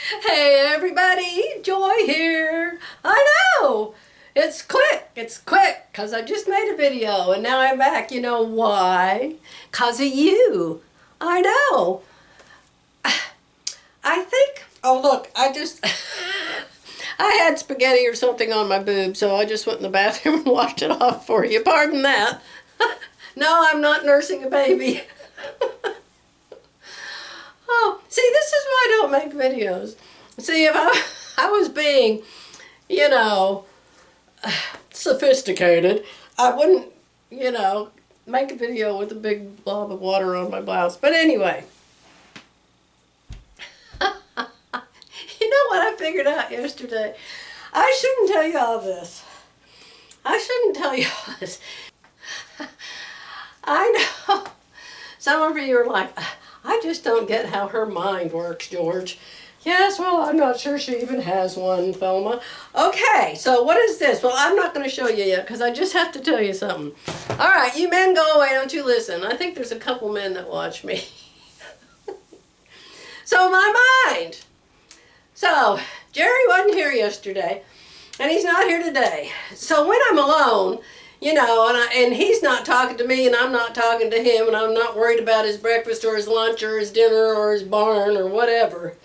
Hey everybody, Joy here. I know, it's quick, because I just made a video and now I'm back. You know why? Because of you. I know. I think, oh look, I had spaghetti or something on my boob, so I just went in the bathroom and washed it off for you. Pardon that. No, I'm not nursing a baby. Oh, see, this is why I don't make videos. See, if I was being, you know, sophisticated, I wouldn't, make a video with a big blob of water on my blouse. But anyway, you know what I figured out yesterday? I shouldn't tell you all this. I shouldn't tell you all this. I know some of you are like, I just don't get how her mind works, George. Yes, well, I'm not sure she even has one, Thelma. Okay, so what is this? Well, I'm not going to show you yet because I just have to tell you something. All right, you men go away, don't you listen. I think there's a couple men that watch me. So my mind. So Jerry wasn't here yesterday, and he's not here today. So when I'm alone, and he's not talking to me and I'm not talking to him and I'm not worried about his breakfast or his lunch or his dinner or his barn or whatever.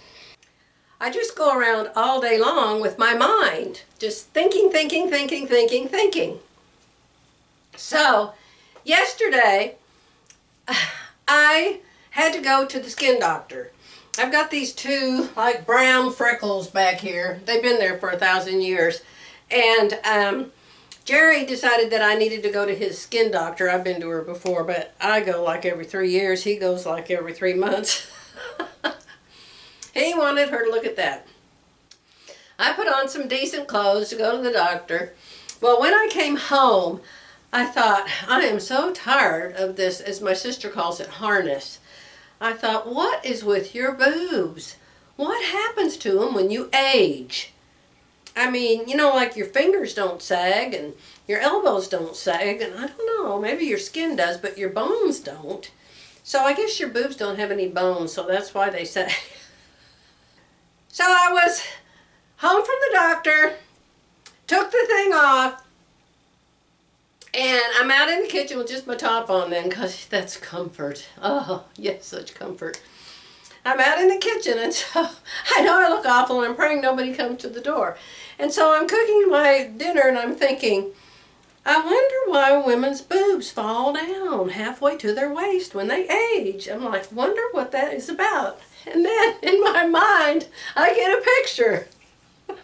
I just go around all day long with my mind, just thinking. So yesterday, I had to go to the skin doctor. I've got these two like brown freckles back here. They've been there for 1,000 years. And Jerry decided that I needed to go to his skin doctor. I've been to her before, but I go like every 3 years. He goes like every 3 months. He wanted her to look at that. I put on some decent clothes to go to the doctor. Well, when I came home, I thought, I am so tired of this, as my sister calls it, harness. I thought, what is with your boobs? What happens to them when you age? I mean, like your fingers don't sag and your elbows don't sag, and I don't know, maybe your skin does, but your bones don't. So I guess your boobs don't have any bones, so that's why they sag. So I was home from the doctor, took the thing off, and I'm out in the kitchen with just my top on then, because that's comfort. Oh, yes, such comfort. I'm out in the kitchen, and so I know I look awful, and I'm praying nobody comes to the door. And so I'm cooking my dinner, and I'm thinking, I wonder why women's boobs fall down halfway to their waist when they age. I'm like, wonder what that is about. And then in my mind, I get a picture. And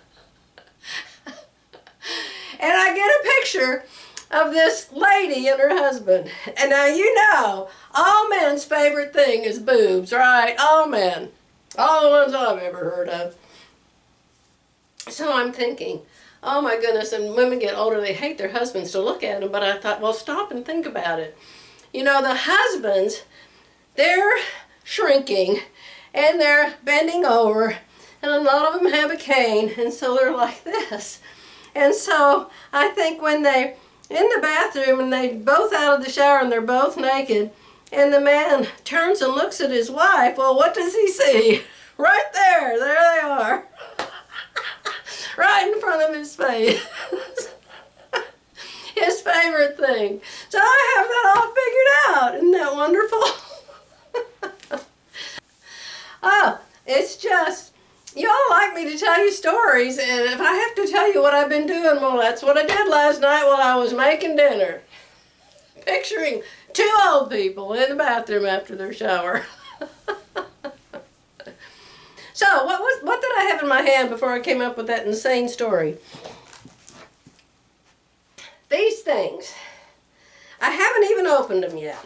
I get a picture of this lady and her husband. And now, all men's favorite thing is boobs, right? All men. All the ones I've ever heard of. So I'm thinking, oh my goodness, and women get older, they hate their husbands to look at them. But I thought, well, stop and think about it. The husbands, they're shrinking and they're bending over. And a lot of them have a cane, and so they're like this. And so I think when they're in the bathroom and they both out of the shower and they're both naked, and the man turns and looks at his wife, well, what does he see? Right there they are. Right in front of his face. His favorite thing. So I have that all figured out. Isn't that wonderful? Oh, it's just, you all like me to tell you stories, and if I have to tell you what I've been doing, well, that's what I did last night while I was making dinner. Picturing two old people in the bathroom after their shower. So, what did I have in my hand before I came up with that insane story? These things. I haven't even opened them yet.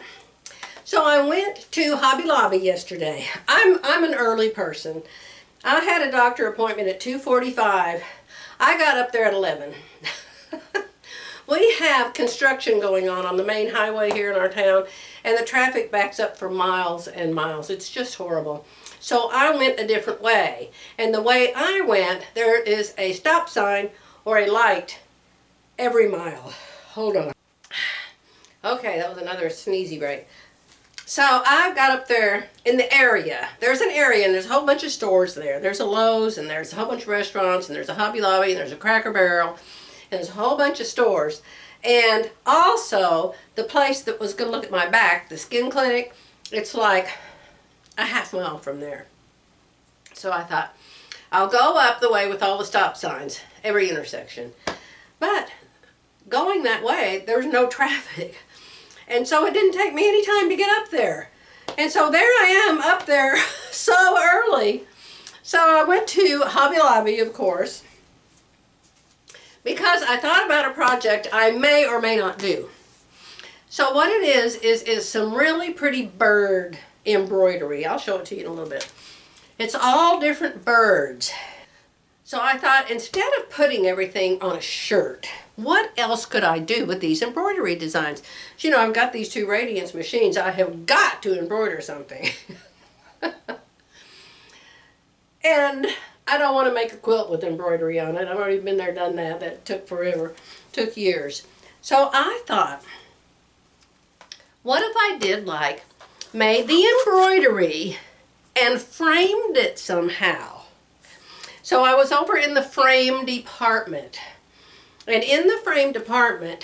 So I went to Hobby Lobby yesterday. I'm an early person. I had a doctor appointment at 2:45. I got up there at 11. We have construction going on the main highway here in our town, and the traffic backs up for miles and miles. It's just horrible. So I went a different way. And the way I went, there is a stop sign or a light every mile. Hold on. Okay, that was another sneezy break. So I've got up there in the area. There's an area and there's a whole bunch of stores there. There's a Lowe's and there's a whole bunch of restaurants and there's a Hobby Lobby and there's a Cracker Barrel and there's a whole bunch of stores. And also the place that was going to look at my back, the skin clinic, it's like a half mile from there. So I thought, I'll go up the way with all the stop signs, every intersection. But going that way, there's no traffic. And so it didn't take me any time to get up there. And so there I am up there so early. So I went to Hobby Lobby, of course, because I thought about a project I may or may not do. So what it is some really pretty bird embroidery. I'll show it to you in a little bit. It's all different birds. So I thought, instead of putting everything on a shirt, what else could I do with these embroidery designs? So, you know, I've got these two Radiance machines. I have got to embroider something. And I don't want to make a quilt with embroidery on it. I've already been there, done that. That took forever. Took years. So I thought, what if I did like, made the embroidery and framed it somehow? So I was over in the frame department. And in the frame department,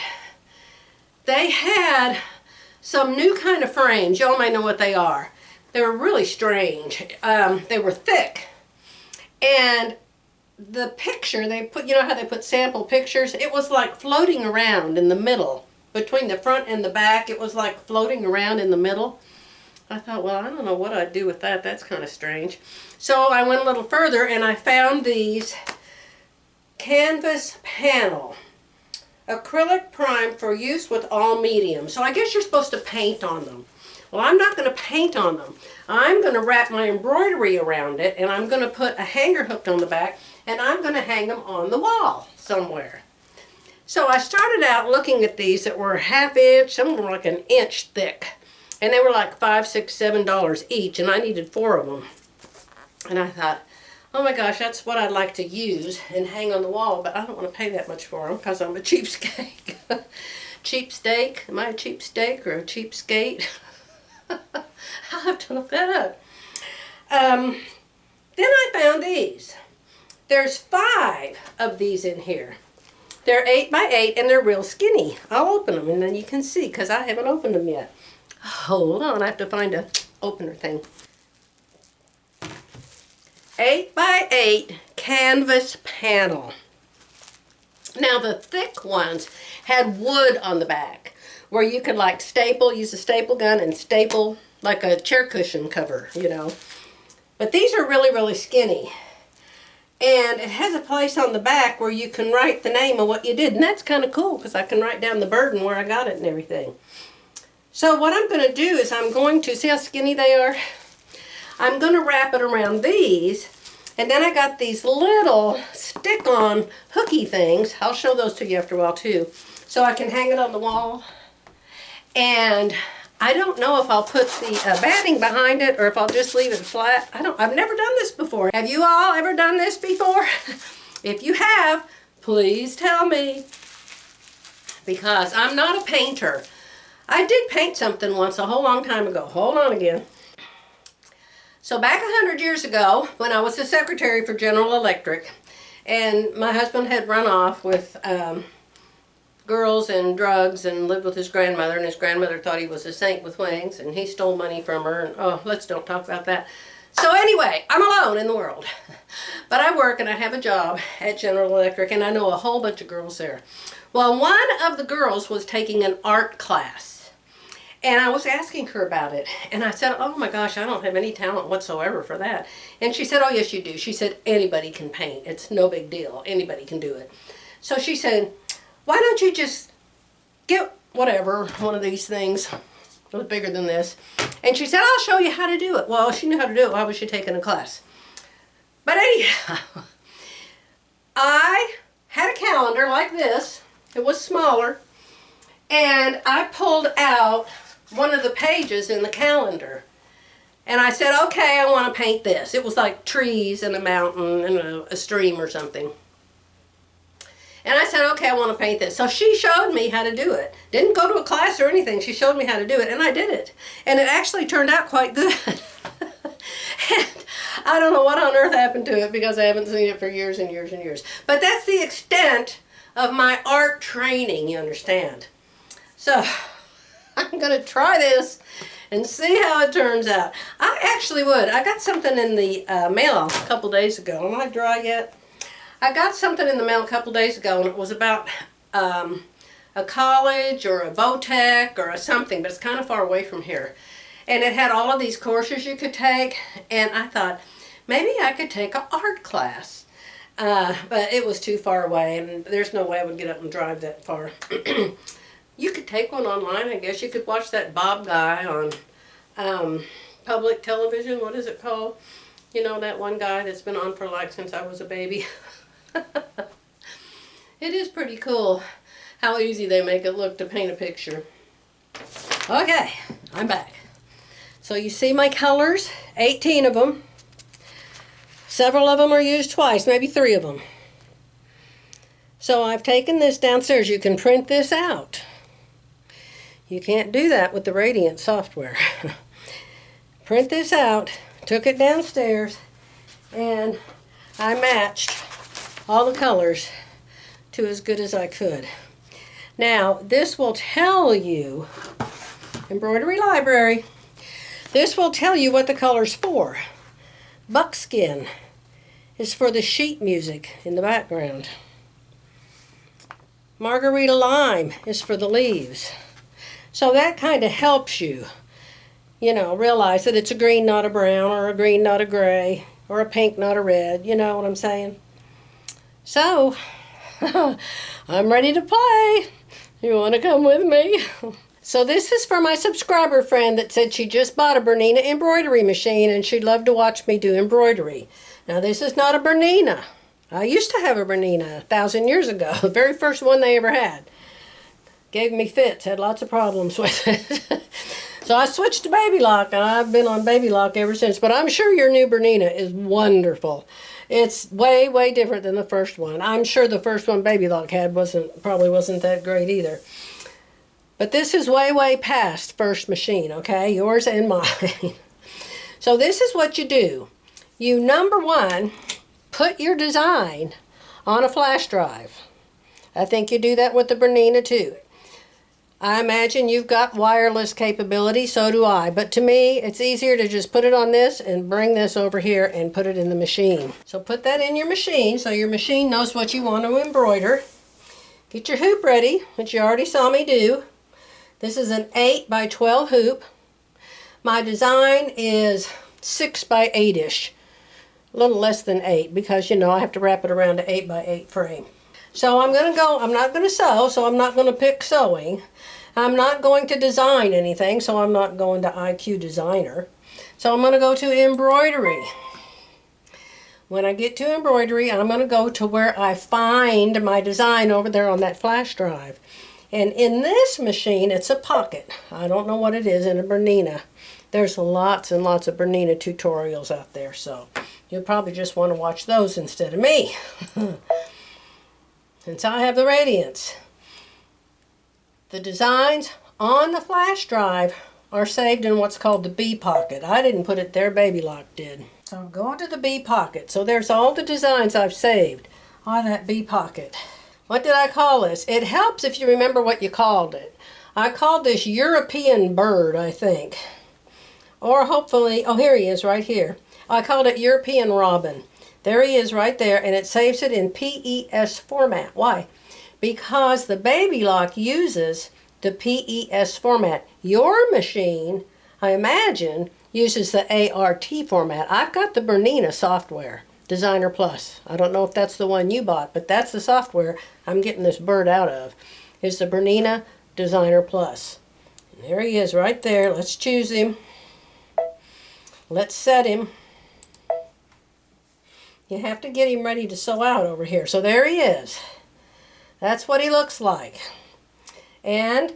they had some new kind of frames. Y'all may know what they are. They were really strange. They were thick. And the picture, they put, you know how they put sample pictures? It was like floating around in the middle. Between the front and the back, it was like floating around in the middle. I thought, well, I don't know what I'd do with that. That's kind of strange. So I went a little further and I found these canvas panel acrylic prime for use with all mediums. So I guess you're supposed to paint on them. Well, I'm not going to paint on them. I'm going to wrap my embroidery around it, and I'm going to put a hanger hooked on the back, and I'm going to hang them on the wall somewhere. So I started out looking at these that were ½ inch, some were like an inch thick. And they were like $5, $6, $7 each, and I needed 4 of them. And I thought, oh my gosh, that's what I'd like to use and hang on the wall, but I don't want to pay that much for them because I'm a cheapskate. Cheapsteak? Am I a cheapsteak or a cheapskate? I'll have to look that up. Then I found these. There's 5 of these in here. They're 8 by 8 and they're real skinny. I'll open them and then you can see because I haven't opened them yet. Hold on, I have to find a opener thing. 8 by 8 canvas panel. Now the thick ones had wood on the back where you could like staple, use a staple gun and staple like a chair cushion cover, you know. But these are really, really skinny. And it has a place on the back where you can write the name of what you did. And that's kind of cool because I can write down the burden where I got it and everything. So what I'm going to do is I'm going to, see how skinny they are? I'm going to wrap it around these. And then I got these little stick-on hooky things. I'll show those to you after a while too. So I can hang it on the wall. And I don't know if I'll put the batting behind it or if I'll just leave it flat. I've never done this before. Have you all ever done this before? If you have, please tell me. Because I'm not a painter. I did paint something once a whole long time ago. Hold on again. So back 100 years ago, when I was the secretary for General Electric, and my husband had run off with girls and drugs and lived with his grandmother, and his grandmother thought he was a saint with wings, and he stole money from her, and oh, let's don't talk about that. So anyway, I'm alone in the world. But I work and I have a job at General Electric, and I know a whole bunch of girls there. Well, one of the girls was taking an art class. And I was asking her about it. And I said, oh my gosh, I don't have any talent whatsoever for that. And she said, oh yes you do. She said, anybody can paint. It's no big deal. Anybody can do it. So she said, why don't you just get whatever, one of these things. It was bigger than this. And she said, I'll show you how to do it. Well, she knew how to do it. Why was she taking a class? But anyhow, I had a calendar like this. It was smaller. And I pulled out one of the pages in the calendar. And I said, okay, I want to paint this. It was like trees and a mountain and a stream or something. And I said, okay, I want to paint this. So she showed me how to do it. Didn't go to a class or anything. She showed me how to do it, and I did it. And it actually turned out quite good. And I don't know what on earth happened to it because I haven't seen it for years and years and years. But that's the extent of my art training, you understand. So I'm going to try this and see how it turns out. I actually would. I got something in the mail a couple days ago. Am I dry yet? I got something in the mail a couple days ago, and it was about a college or a VOTEC or a something, but it's kind of far away from here. And it had all of these courses you could take, and I thought, maybe I could take an art class. But it was too far away, and there's no way I would get up and drive that far. You could take one online, I guess. You could watch that Bob guy on public television. What is it called? You know, that one guy that's been on for like since I was a baby. It is pretty cool how easy they make it look to paint a picture. Okay, I'm back. So you see my colors, 18 of them. Several of them are used twice, maybe 3 of them. So I've taken this downstairs. You can print this out. You can't do that with the Radiant software. Print this out, took it downstairs, and I matched all the colors to as good as I could. Now, this will tell you, Embroidery Library, this will tell you what the color's for. Buckskin is for the sheet music in the background. Margarita Lime is for the leaves. So that kind of helps you, you know, realize that it's a green, not a brown, or a green, not a gray, or a pink, not a red. You know what I'm saying? So, I'm ready to play. You want to come with me? So this is for my subscriber friend that said she just bought a Bernina embroidery machine and she'd love to watch me do embroidery. Now this is not a Bernina. I used to have a Bernina 1,000 years ago, the very first one they ever had. Gave me fits, had lots of problems with it. So I switched to Baby Lock, and I've been on Baby Lock ever since. But I'm sure your new Bernina is wonderful. It's way, way different than the first one. I'm sure the first one Baby Lock had probably wasn't that great either. But this is way, way past first machine, okay? Yours and mine. So this is what you do. You, number one, put your design on a flash drive. I think you do that with the Bernina too. I imagine you've got wireless capability, so do I. But to me, it's easier to just put it on this and bring this over here and put it in the machine. So put that in your machine so your machine knows what you want to embroider. Get your hoop ready, which you already saw me do. This is an 8 by 12 hoop. My design is 6 by 8-ish. A little less than 8 because, you know, I have to wrap it around an 8 by 8 frame. So I'm not going to sew, so I'm not going to pick sewing. I'm not going to design anything, so I'm not going to IQ Designer. So I'm going to go to embroidery. When I get to embroidery, I'm going to go to where I find my design over there on that flash drive. And in this machine, it's a pocket. I don't know what it is in a Bernina. There's lots and lots of Bernina tutorials out there, so you'll probably just want to watch those instead of me. Since I have the Radiance. The designs on the flash drive are saved in what's called the B pocket. I didn't put it there, Baby Lock did. So I'm going to the B pocket. So there's all the designs I've saved on that B pocket. What did I call this? It helps if you remember what you called it. I called this European Bird, I think. Or hopefully, oh, here he is right here. I called it European Robin. There he is right there, and it saves it in PES format. Why? Because the Baby Lock uses the PES format. Your machine, I imagine, uses the ART format. I've got the Bernina software, Designer Plus. I don't know if that's the one you bought, but that's the software I'm getting this bird out of. It's the Bernina Designer Plus. And there he is right there. Let's choose him. Let's set him. You have to get him ready to sew out over here. So there he is. That's what he looks like. And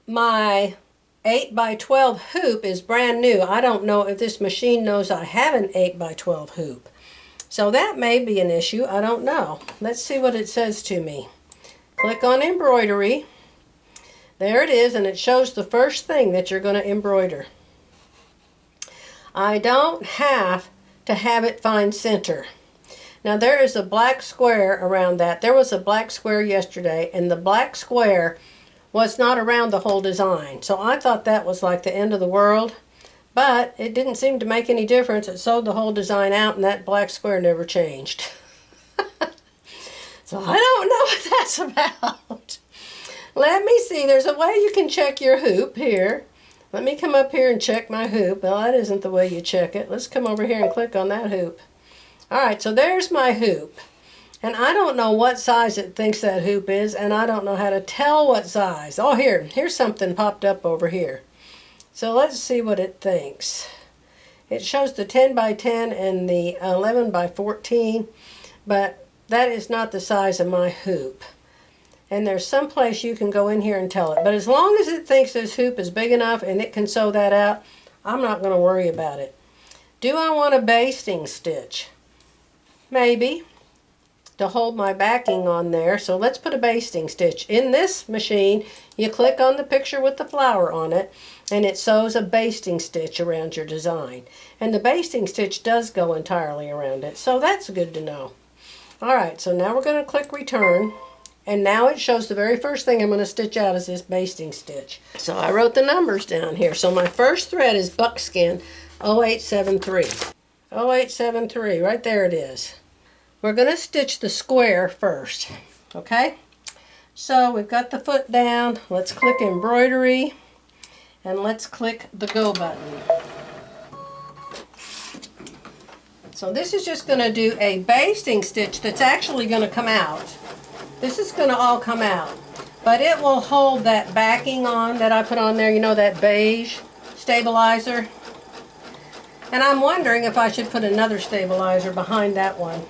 my 8 by 12 hoop is brand new. I don't know if this machine knows I have an 8 by 12 hoop. So that may be an issue. I don't know. Let's see what it says to me. Click on embroidery. There it is, and it shows the first thing that you're going to embroider. I don't have to have it find center. Now there is a black square around that. There was a black square yesterday, and the black square was not around the whole design. So I thought that was like the end of the world. But it didn't seem to make any difference. It sewed the whole design out, and that black square never changed. So I don't know what that's about. Let me see. There's a way you can check your hoop here. Let me come up here and check my hoop. Well, that isn't the way you check it. Let's come over here and click on that hoop. All right, so there's my hoop. And I don't know what size it thinks that hoop is, and I don't know how to tell what size. Oh, here's something popped up over here. So let's see what it thinks. It shows the 10 by 10 and the 11 by 14, but that is not the size of my hoop. And there's some place you can go in here and tell it. But as long as it thinks this hoop is big enough and it can sew that out, I'm not going to worry about it. Do I want a basting stitch? Maybe, to hold my backing on there. So let's put a basting stitch. In this machine, you click on the picture with the flower on it, and it sews a basting stitch around your design. And the basting stitch does go entirely around it, so that's good to know. All right, so now we're going to click return, and now it shows the very first thing I'm going to stitch out is this basting stitch. So I wrote the numbers down here. So my first thread is buckskin 0873. 0873, right there it is. We're going to stitch the square first, okay? So we've got the foot down. Let's click embroidery, and let's click the go button. So this is just going to do a basting stitch that's actually going to come out. This is going to all come out, but it will hold that backing on that I put on there, you know, that beige stabilizer. And I'm wondering if I should put another stabilizer behind that one.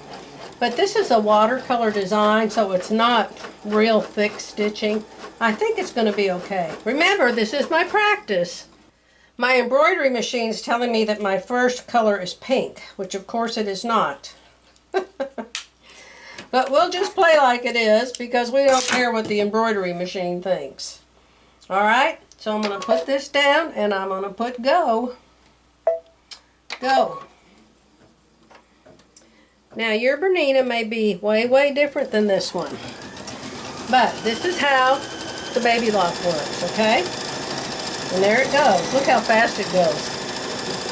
But this is a watercolor design, so it's not real thick stitching. I think it's going to be okay. Remember, this is my practice. My embroidery machine is telling me that my first color is pink, which of course it is not. But we'll just play like it is because we don't care what the embroidery machine thinks. All right, so I'm going to put this down and I'm going to put go. Go. Now your Bernina may be way, way different than this one. But this is how the baby lock works, okay? And there it goes. Look how fast it goes.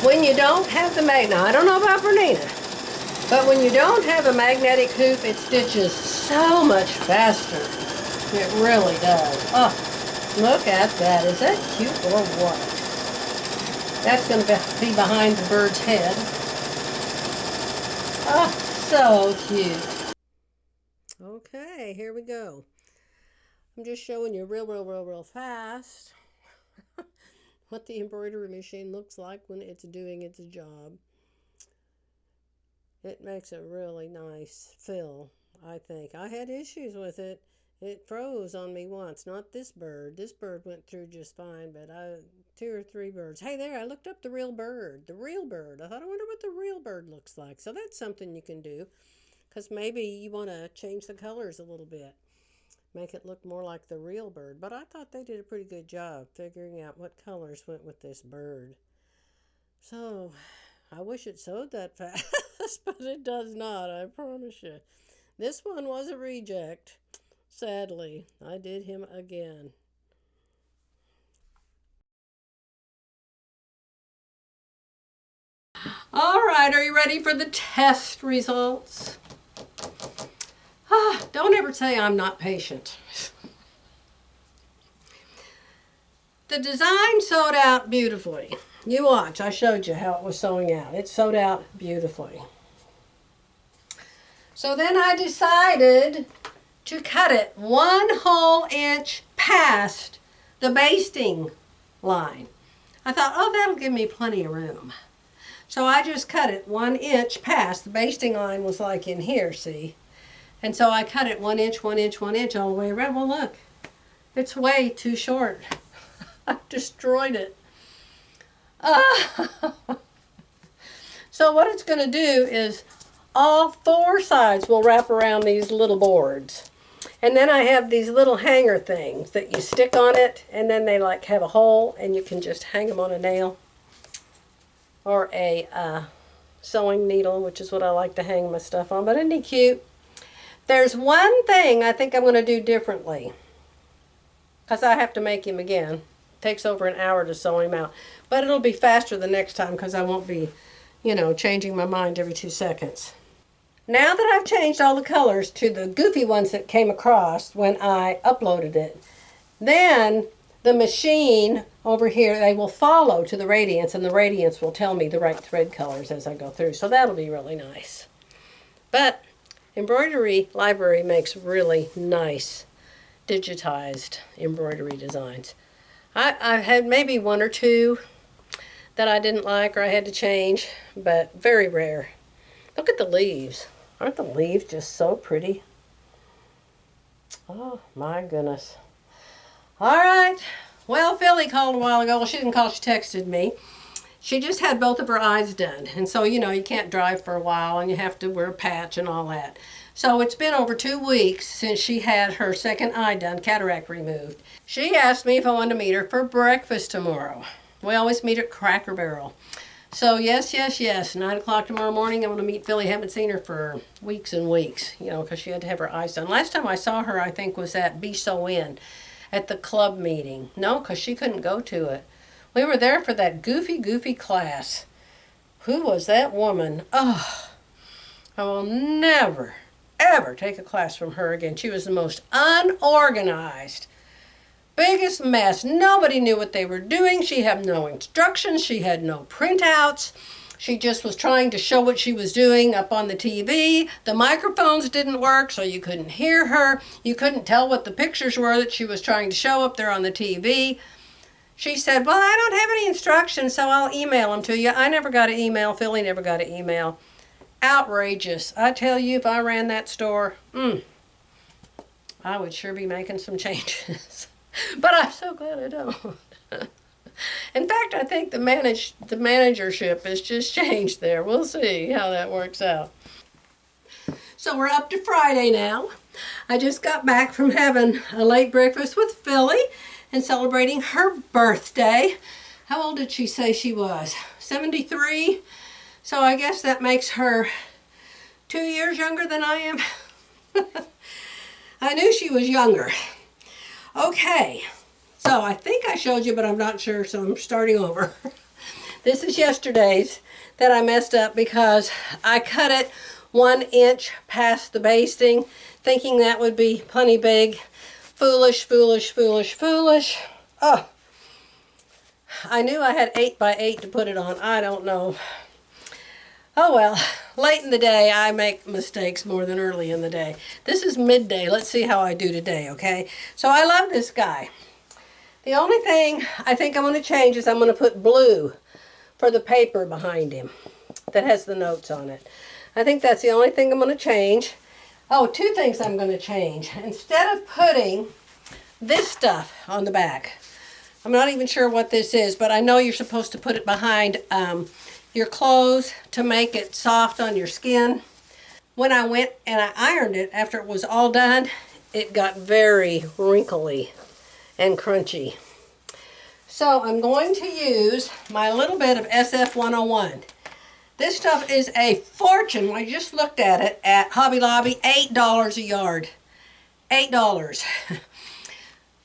When you don't have the magnet, now I don't know about Bernina, but when you don't have a magnetic hoop, it stitches so much faster. It really does. Oh, look at that. Is that cute or what? That's going to be behind the bird's head. Oh, so cute. Okay, here we go. I'm just showing you real fast what the embroidery machine looks like when it's doing its job. It makes a really nice fill, I think. I had issues with it. It froze on me once. Not this bird. This bird went through just fine, but 2 or 3 birds. Hey there, I looked up the real bird. The real bird. I thought, I wonder what the real bird looks like. So that's something you can do, because maybe you want to change the colors a little bit. Make it look more like the real bird. But I thought they did a pretty good job figuring out what colors went with this bird. So I wish it sewed that fast, but it does not, I promise you. This one was a reject. Sadly, I did him again. All right, are you ready for the test results? Don't ever say I'm not patient. The design sewed out beautifully. You watch, I showed you how it was sewing out. It sewed out beautifully. So then I decided to cut it 1 whole inch past the basting line. I thought, oh, that'll give me plenty of room. So I just cut it 1 inch past. The basting line was like in here, see? And so I cut it 1 inch, 1 inch, 1 inch all the way around. Well, look, it's way too short. I destroyed it. So what it's going to do is all four sides will wrap around these little boards. And then I have these little hanger things that you stick on it, and then they like have a hole, and you can just hang them on a nail or a sewing needle, which is what I like to hang my stuff on. But isn't he cute? There's one thing I think I'm going to do differently, because I have to make him again. It takes over an hour to sew him out. But it'll be faster the next time because I won't be, you know, changing my mind every 2 seconds. Now that I've changed all the colors to the goofy ones that came across when I uploaded it, then the machine over here, they will follow to the radiance, and the radiance will tell me the right thread colors as I go through. So that'll be really nice. But Embroidery Library makes really nice digitized embroidery designs. I've had maybe one or two that I didn't like or I had to change, but very rare. Look at the leaves. Aren't the leaves just so pretty? Oh my goodness. All right. Well, Philly called a while ago. Well, she didn't call, she texted me. She just had both of her eyes done. And so, you know, you can't drive for a while and you have to wear a patch and all that. So it's been over 2 weeks since she had her second eye done, cataract removed. She asked me if I wanted to meet her for breakfast tomorrow. We always meet at Cracker Barrel. So yes, 9 o'clock tomorrow morning, I'm going to meet Philly. Haven't seen her for weeks and weeks, you know, because she had to have her eyes done. Last time I saw her, I think, was at Be So In at the club meeting. No, because she couldn't go to it. We were there for that goofy class. Who was that woman? Oh, I will never, ever take a class from her again. She was the most unorganized, biggest mess. Nobody knew what they were doing. She had no instructions. She had no printouts. She just was trying to show what she was doing up on the TV. The microphones didn't work, so you couldn't hear her. You couldn't tell what the pictures were that she was trying to show up there on the TV. She said, well, I don't have any instructions, so I'll email them to you. I never got an email. Philly never got an email. Outrageous. I tell you, if I ran that store, I would sure be making some changes. But I'm so glad I don't. In fact, I think the managership has just changed there. We'll see how that works out. So we're up to Friday now. I just got back from having a late breakfast with Philly and celebrating her birthday. How old did she say she was? 73? So I guess that makes her 2 years younger than I am. I knew she was younger. Okay, so I think I showed you, but I'm not sure, so I'm starting over. This is yesterday's that I messed up because I cut it 1 inch past the basting, thinking that would be plenty big. Foolish. Oh, I knew I had 8 by 8 to put it on. I don't know. Oh well, late in the day I make mistakes more than early in the day. This is midday. Let's see how I do today, okay? So I love this guy. The only thing I think I'm going to change is I'm going to put blue for the paper behind him that has the notes on it. I think that's the only thing I'm going to change. Oh, 2 things I'm going to change. Instead of putting this stuff on the back, I'm not even sure what this is, but I know you're supposed to put it behind your clothes to make it soft on your skin. When I went and I ironed it after it was all done, it got very wrinkly and crunchy. So I'm going to use my little bit of SF101. This stuff is a fortune. I just looked at it at Hobby Lobby, $8 a yard. $8.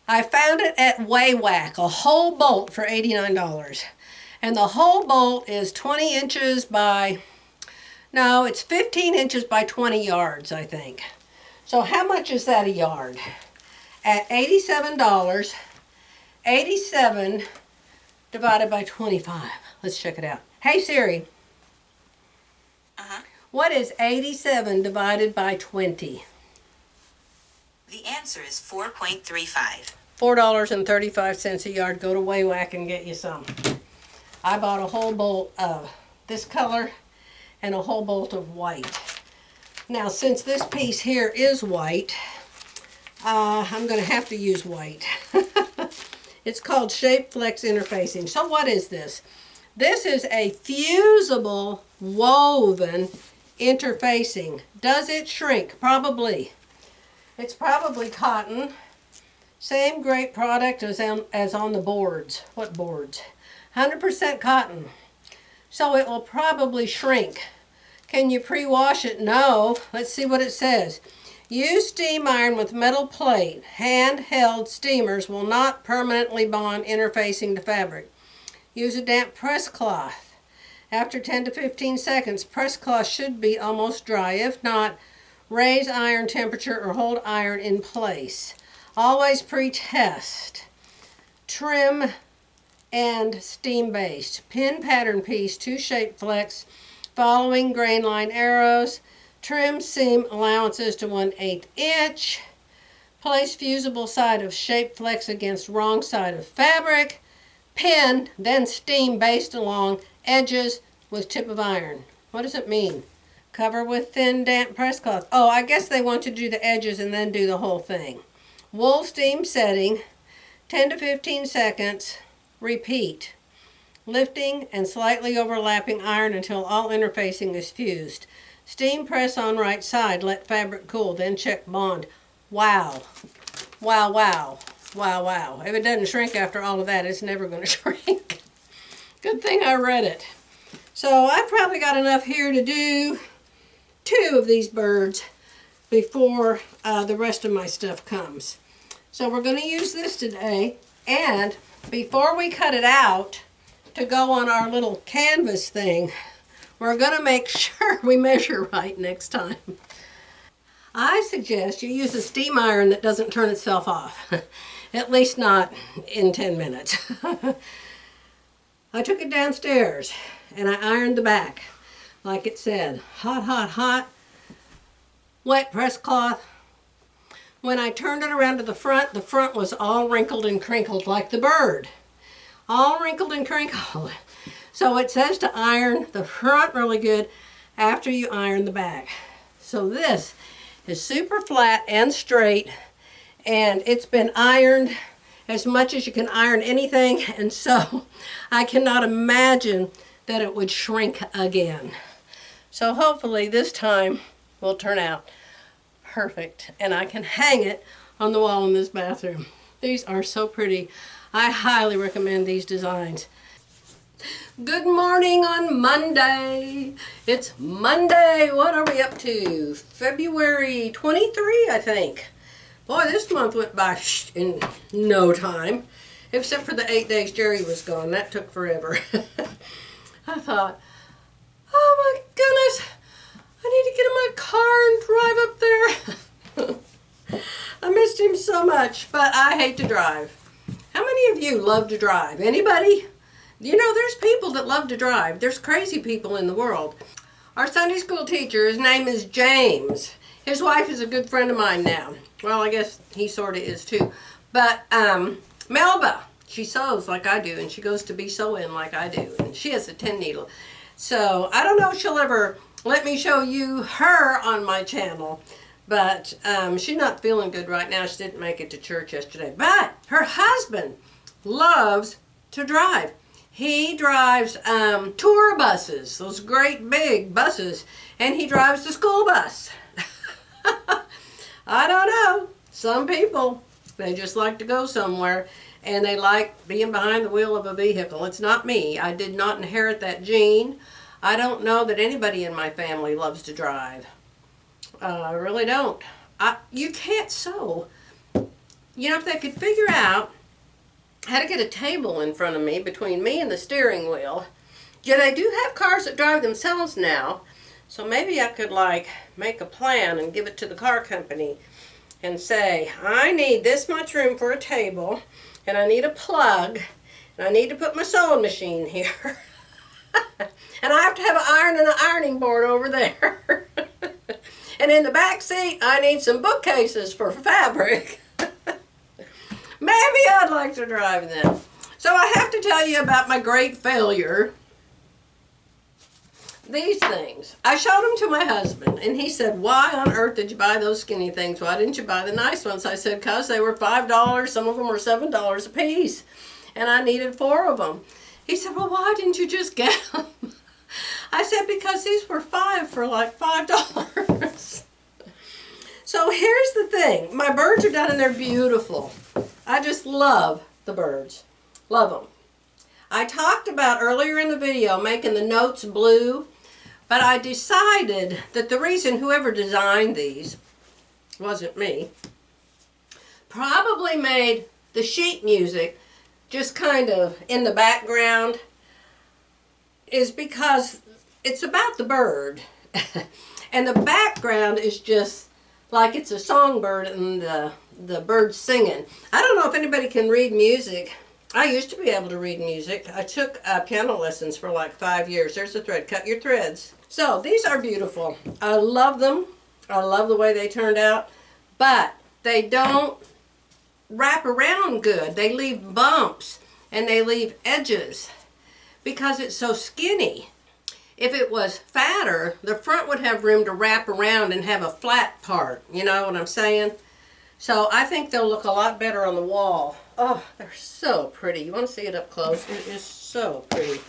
I found it at Waywack, a whole bolt for $89. And the whole bolt is 20 inches by, no, it's 15 inches by 20 yards, I think. So how much is that a yard? At $87, 87 divided by 25. Let's check it out. Hey Siri. What is 87 divided by 20? The answer is 4.35. $4.35 a yard. Go to Waywack and get you some. I bought a whole bolt of this color and a whole bolt of white. Now, since this piece here is white, I'm going to have to use white. It's called Shape Flex Interfacing. So what is this? This is a fusible woven interfacing. Does it shrink? Probably. It's probably cotton. Same great product as on the boards. What boards? 100% cotton. So it will probably shrink. Can you pre-wash it? No. Let's see what it says. Use steam iron with metal plate. Handheld steamers will not permanently bond interfacing to fabric. Use a damp press cloth. After 10 to 15 seconds, press cloth should be almost dry. If not, raise iron temperature or hold iron in place. Always pre-test. Trim and steam-based. Pin pattern piece, 2 shape flex, following grain line arrows. Trim seam allowances to 1/8 inch. Place fusible side of shape flex against wrong side of fabric. Pin, then steam based along edges with tip of iron. What does it mean? Cover with thin damp press cloth. Oh, I guess they want to do the edges and then do the whole thing. Wool steam setting, 10 to 15 seconds. Repeat. Lifting and slightly overlapping iron until all interfacing is fused. Steam press on right side. Let fabric cool. Then check bond. Wow. Wow, wow. Wow, wow. If it doesn't shrink after all of that, it's never going to shrink. Good thing I read it. So I've probably got enough here to do 2 of these birds before the rest of my stuff comes. So we're going to use this today. And before we cut it out to go on our little canvas thing, we're going to make sure we measure right next time. I suggest you use a steam iron that doesn't turn itself off. At least not in 10 minutes. I took it downstairs and I ironed the back like it said. Hot, hot, hot. Wet press cloth. When I turned it around to the front was all wrinkled and crinkled like the bird. All wrinkled and crinkled. So it says to iron the front really good after you iron the back. So this is super flat and straight, and it's been ironed as much as you can iron anything, and so I cannot imagine that it would shrink again. So hopefully this time will turn out perfect, and I can hang it on the wall in this bathroom. These are so pretty. I highly recommend these designs. Good morning on Monday. It's Monday. What are we up to? February 23, I think. Boy, this month went by in no time. Except for the 8 days Jerry was gone. That took forever. I thought, oh my goodness, I need to get in my car and drive up there. I missed him so much, but I hate to drive. How many of you love to drive? Anybody? You know, there's people that love to drive. There's crazy people in the world. Our Sunday school teacher, his name is James. His wife is a good friend of mine now. Well, I guess he sort of is too. But Melba, she sews like I do, and she goes to be sewing like I do. And she has a 10 needle. So I don't know if she'll ever let me show you her on my channel. But she's not feeling good right now. She didn't make it to church yesterday. But her husband loves to drive. He drives tour buses, those great big buses, and he drives the school bus. I don't know. Some people, they just like to go somewhere, and they like being behind the wheel of a vehicle. It's not me. I did not inherit that gene. I don't know that anybody in my family loves to drive. I really don't. You can't sew. You know, if they could figure out how to get a table in front of me, between me and the steering wheel. Yeah, they do have cars that drive themselves now. So maybe I could like make a plan and give it to the car company and say, I need this much room for a table, and I need a plug, and I need to put my sewing machine here. And I have to have an iron and an ironing board over there. And in the back seat, I need some bookcases for fabric. Maybe I'd like to drive them. So I have to tell you about my great failure. These things. I showed them to my husband, and he said, why on earth did you buy those skinny things? Why didn't you buy the nice ones? I said, because they were $5. Some of them were $7 a piece, and I needed 4 of them. He said, well, why didn't you just get them? I said, because these were 5 for like $5. So here's the thing. My birds are done and they're beautiful. I just love the birds. Love them. I talked about earlier in the video making the notes blue, but I decided that the reason whoever designed these, wasn't me, probably made the sheet music just kind of in the background is because it's about the bird. And the background is just like it's a songbird and the bird singing. I don't know if anybody can read music. I used to be able to read music. I took piano lessons for like 5 years. There's a thread. Cut your threads. So these are beautiful. I love them. I love the way they turned out. But they don't wrap around good. They leave bumps and they leave edges because it's so skinny. If it was fatter, the front would have room to wrap around and have a flat part. You know what I'm saying? So I think they'll look a lot better on the wall. Oh, they're so pretty. You want to see it up close? It is so pretty.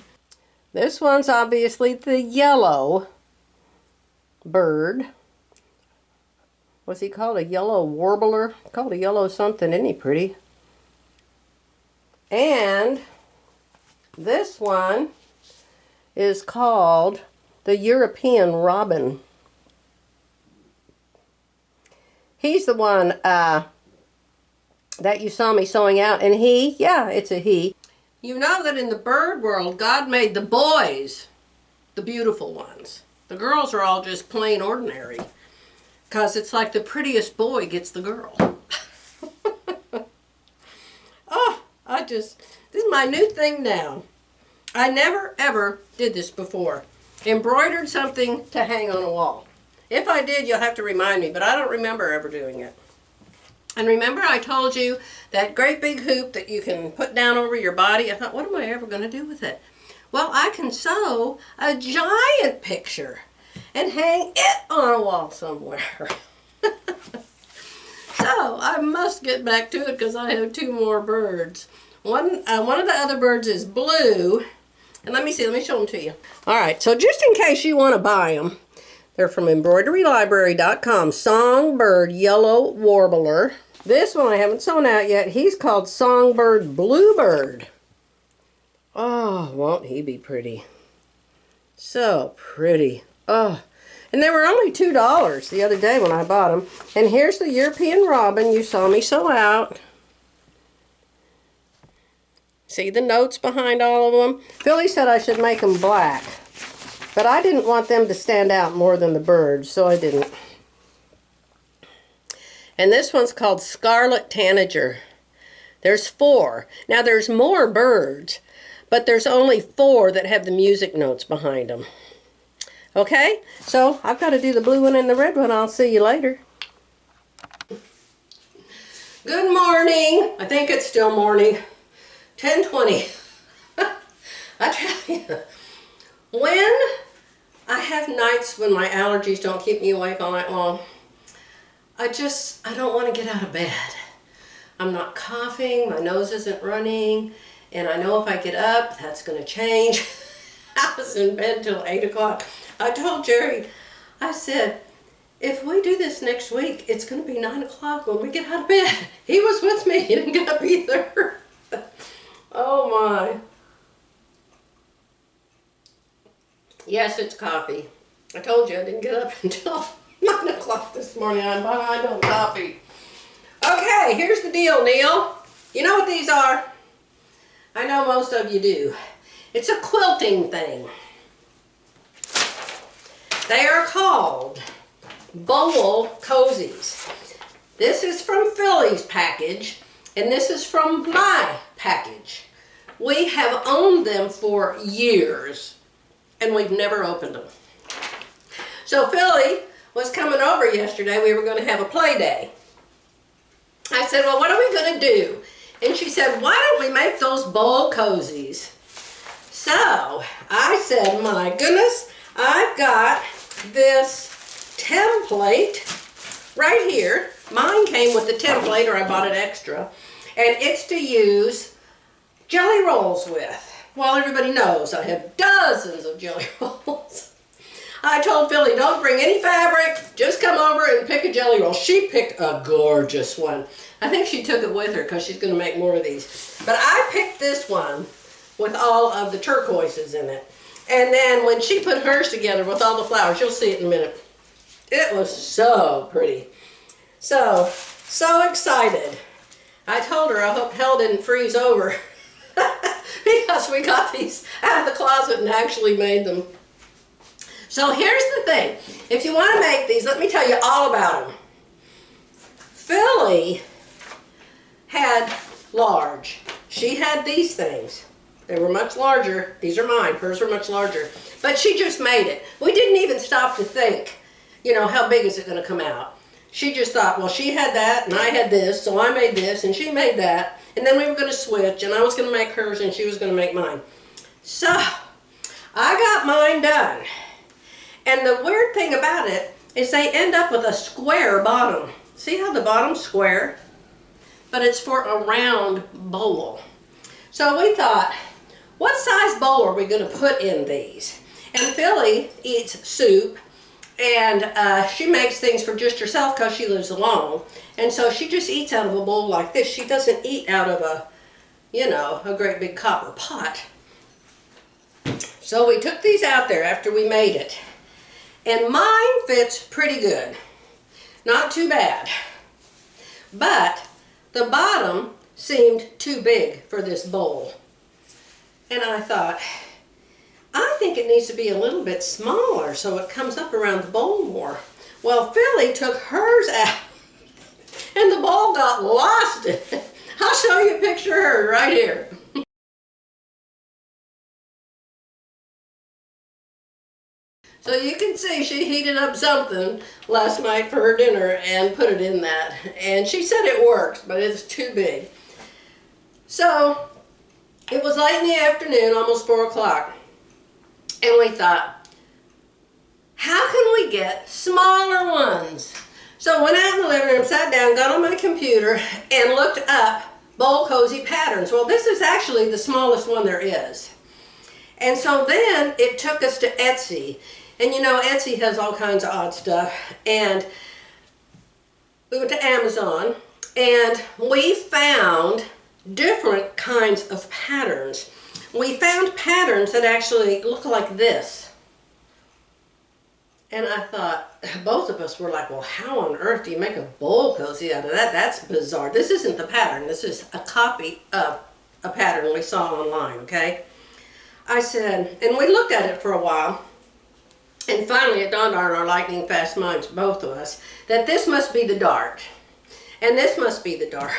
This one's obviously the yellow bird. What's he called? A yellow warbler? Called a yellow something. Isn't he pretty? And this one is called the European robin. He's the one that you saw me sewing out, and yeah, it's a he. You know that in the bird world, God made the boys the beautiful ones. The girls are all just plain ordinary, because it's like the prettiest boy gets the girl. Oh, this is my new thing now. I never ever did this before. Embroidered something to hang on a wall. If I did, you'll have to remind me, but I don't remember ever doing it. And remember I told you that great big hoop that you can put down over your body? I thought, what am I ever going to do with it? Well, I can sew a giant picture and hang it on a wall somewhere. So I must get back to it because I have 2 more birds. One of the other birds is blue. And let me show them to you. All right, so just in case you want to buy them, they're from embroiderylibrary.com. Songbird Yellow Warbler. This one I haven't sewn out yet. He's called Songbird Bluebird. Oh, won't he be pretty? So pretty. Oh, and they were only $2 the other day when I bought them. And here's the European robin you saw me sew out. See the notes behind all of them? Philly said I should make them black. But I didn't want them to stand out more than the birds, so I didn't. And this one's called Scarlet Tanager. There's 4. Now there's more birds, but there's only 4 that have the music notes behind them. Okay, so I've got to do the blue one and the red one. I'll see you later. Good morning. I think it's still morning. 10:20. I tell you, when I have nights when my allergies don't keep me awake all night long, I don't want to get out of bed. I'm not coughing, my nose isn't running, and I know if I get up, that's going to change. I was in bed till 8 o'clock. I told Jerry, I said, if we do this next week, it's going to be 9 o'clock when we get out of bed. He was with me. He didn't get up either. Oh my. Yes, it's coffee. I told you I didn't get up until 9 o'clock this morning. I'm behind on coffee. Okay, here's the deal, Neil. You know what these are? I know most of you do. It's a quilting thing. They are called bowl cozies. This is from Philly's package, and this is from my package. We have owned them for years, and we've never opened them. So Philly was coming over yesterday. We were going to have a play day. I said, well, what are we going to do? And she said, why don't we make those bowl cozies? So I said, my goodness, I've got this template right here. Mine came with the template, or I bought it extra. And it's to use jelly rolls with. Well, everybody knows I have dozens of jelly rolls. I told Philly, don't bring any fabric, just come over and pick a jelly roll. She picked a gorgeous one. I think she took it with her because she's going to make more of these. But I picked this one with all of the turquoises in it. And then when she put hers together with all the flowers, you'll see it in a minute. It was so pretty. So excited. I told her I hope hell didn't freeze over because we got these out of the closet and actually made them. So here's the thing. If you want to make these, let me tell you all about them. Philly had large. She had these things. They were much larger. These are mine. Hers were much larger. But she just made it. We didn't even stop to think, you know, how big is it going to come out? She just thought, well, she had that and I had this, so I made this and she made that. And then we were going to switch and I was going to make hers and she was going to make mine. So I got mine done. And the weird thing about it is they end up with a square bottom. See how the bottom's square? But it's for a round bowl. So we thought, what size bowl are we going to put in these? And Philly eats soup, and she makes things for just herself because she lives alone. And so she just eats out of a bowl like this. She doesn't eat out of a, you know, a great big copper pot. So we took these out there after we made it. And mine fits pretty good. Not too bad. But the bottom seemed too big for this bowl. And I thought, I think it needs to be a little bit smaller so it comes up around the bowl more. Well, Philly took hers out and the bowl got lost in it. I'll show you a picture of her right here. So you can see she heated up something last night for her dinner and put it in that. And she said it works, but it's too big. So it was late in the afternoon, almost 4 o'clock. And we thought, how can we get smaller ones? So I went out in the living room, sat down, got on my computer, and looked up bowl cozy patterns. Well, this is actually the smallest one there is. And so then it took us to Etsy. And you know, Etsy has all kinds of odd stuff. And we went to Amazon and we found different kinds of patterns. We found patterns that actually look like this. And I thought, both of us were like, well, how on earth do you make a bowl cozy out of that? That's bizarre. This isn't the pattern. This is a copy of a pattern we saw online, okay? I said, and we looked at it for a while. And finally it dawned on our lightning fast minds, both of us, that this must be the dart. And this must be the dart.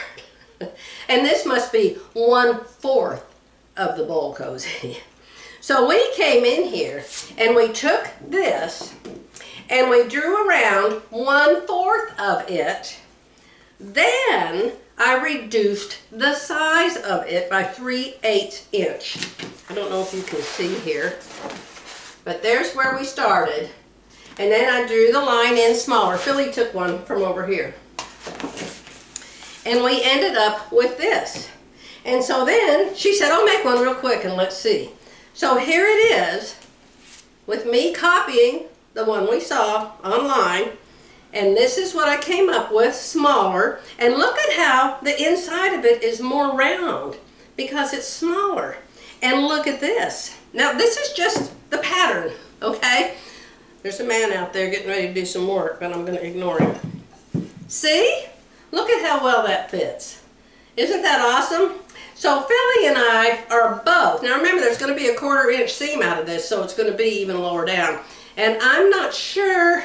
And this must be 1/4 of the bowl cozy. So we came in here and we took this and we drew around 1/4 of it. Then I reduced the size of it by 3/8 inch. I don't know if you can see here. But there's where we started. And then I drew the line in smaller. Philly took one from over here. And we ended up with this. And so then she said, oh, make one real quick and let's see. So here it is with me copying the one we saw online. And this is what I came up with, smaller. And look at how the inside of it is more round because it's smaller. And look at this. Now this is just the pattern, okay? There's a man out there getting ready to do some work, but I'm going to ignore him. See? Look at how well that fits. Isn't that awesome? So Philly and I are both, now remember there's going to be a 1/4 inch seam out of this, so it's going to be even lower down. And I'm not sure,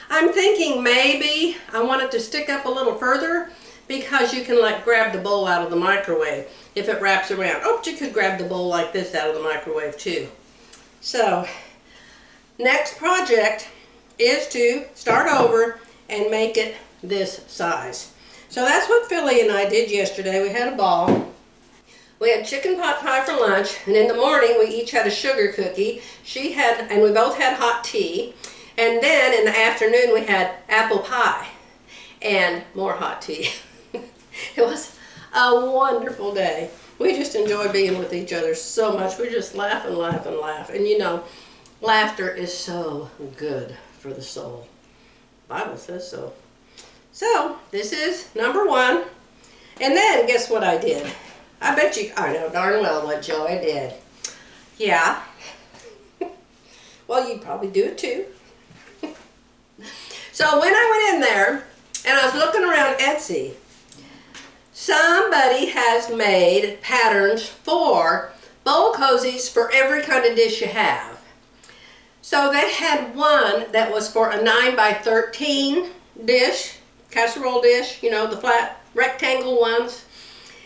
I'm thinking maybe I want it to stick up a little further because you can like grab the bowl out of the microwave if it wraps around. Oh, but you could grab the bowl like this out of the microwave too. So, next project is to start over and make it this size. So that's what Philly and I did yesterday. We had a ball. We had chicken pot pie for lunch, and in the morning we each had a sugar cookie. She had, and we both had hot tea. And then in the afternoon we had apple pie and more hot tea. It was a wonderful day. We just enjoy being with each other so much. We just laugh and laugh and laugh. And you know, laughter is so good for the soul. The Bible says so. So, this is number 1. And then, guess what I did? I bet you, I know darn well what Joy did. Yeah. Well, you probably do it too. So when I went in there, and I was looking around Etsy, somebody has made patterns for bowl cozies for every kind of dish you have. So they had one that was for a 9 by 13 dish, casserole dish, you know, the flat rectangle ones.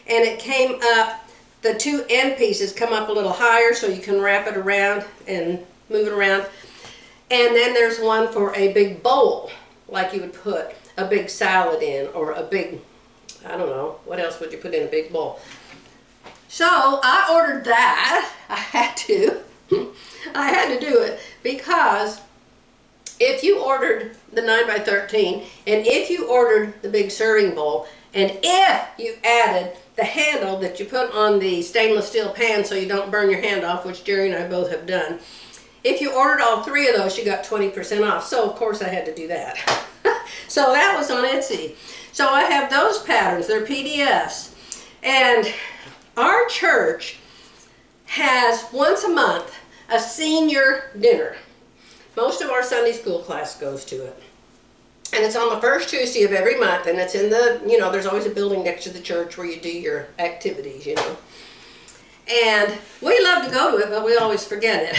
And it came up, the 2 end pieces come up a little higher so you can wrap it around and move it around. And then there's one for a big bowl, like you would put a big salad in, or a big, I don't know, what else would you put in a big bowl? So I ordered that. I had to. I had to do it because if you ordered the 9 by 13 and if you ordered the big serving bowl and if you added the handle that you put on the stainless steel pan so you don't burn your hand off, which Jerry and I both have done, if you ordered all 3 of those, you got 20% off. So of course I had to do that. So that was on Etsy. So I have those patterns. They're PDFs. And our church has once a month a senior dinner. Most of our Sunday school class goes to it. And it's on the first Tuesday of every month, and it's in the, you know, there's always a building next to the church where you do your activities, you know. And we love to go to it, but we always forget it.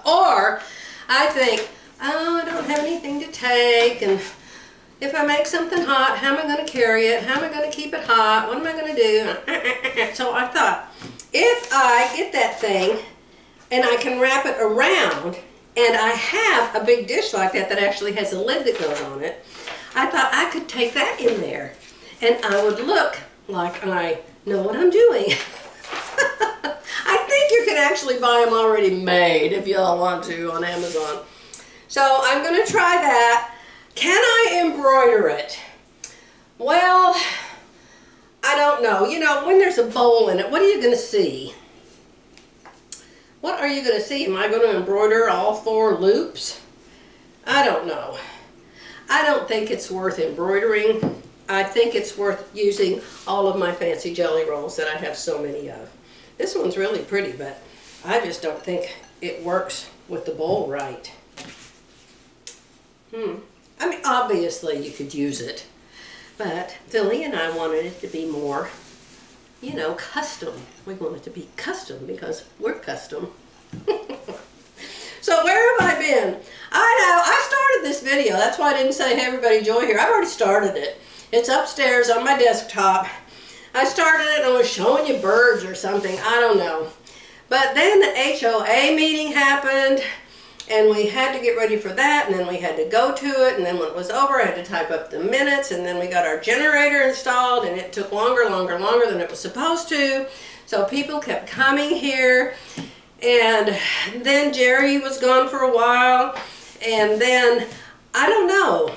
Or I think, oh, I don't have anything to take, and if I make something hot, how am I going to carry it? How am I going to keep it hot? What am I going to do? So I thought, if I get that thing and I can wrap it around, and I have a big dish like that that actually has a lid that goes on it, I thought I could take that in there and I would look like I know what I'm doing. I think you can actually buy them already made if y'all want to on Amazon. So I'm going to try that. Can I embroider it? Well, I don't know. You know, when there's a bowl in it, what are you going to see? What are you going to see? Am I going to embroider all 4 loops? I don't know. I don't think it's worth embroidering. I think it's worth using all of my fancy jelly rolls that I have so many of. This one's really pretty, but I just don't think it works with the bowl right. I mean, obviously you could use it, but Philly and I wanted it to be more, you know, custom. We want it to be custom because we're custom. So where have I been? I know, I started this video. That's why I didn't say, hey everybody, Joy here. I've already started it. It's upstairs on my desktop. I started it and I was showing you birds or something. I don't know. But then the HOA meeting happened and we had to get ready for that, and then we had to go to it, and then when it was over I had to type up the minutes, and then we got our generator installed, and it took longer than it was supposed to. So people kept coming here, and then Jerry was gone for a while, and then I don't know.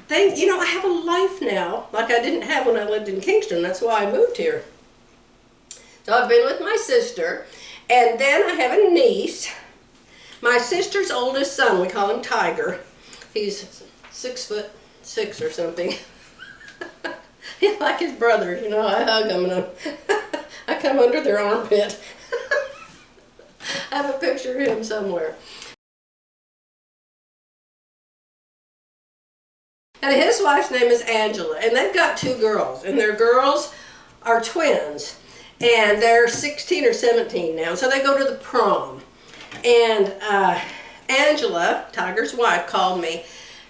You know, I have a life now like I didn't have when I lived in Kingston. That's why I moved here. So I've been with my sister, and then I have a niece. My sister's oldest son, we call him Tiger. He's 6'6" or something. He's like his brothers, you know. I hug them and I come under their armpit. I have a picture of him somewhere. And his wife's name is Angela, and they've got 2 girls, and their girls are twins, and they're 16 or 17 now, so they go to the prom. And Angela, Tiger's wife, called me,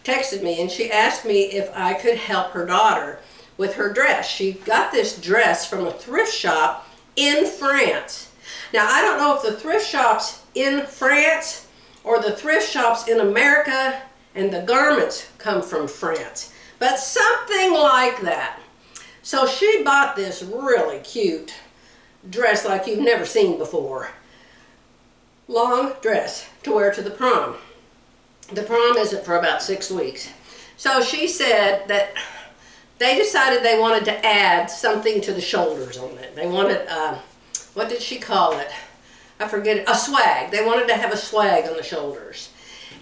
texted me, and she asked me if I could help her daughter with her dress. She got this dress from a thrift shop in France. Now, I don't know if the thrift shops in France or the thrift shops in America and the garments come from France, but something like that. So she bought this really cute dress like you've never seen before. Long dress to wear to the prom. The prom isn't for about 6 weeks. So she said that they decided they wanted to add something to the shoulders on it. They wanted what did she call it? I forget it. A swag. They wanted to have a swag on the shoulders.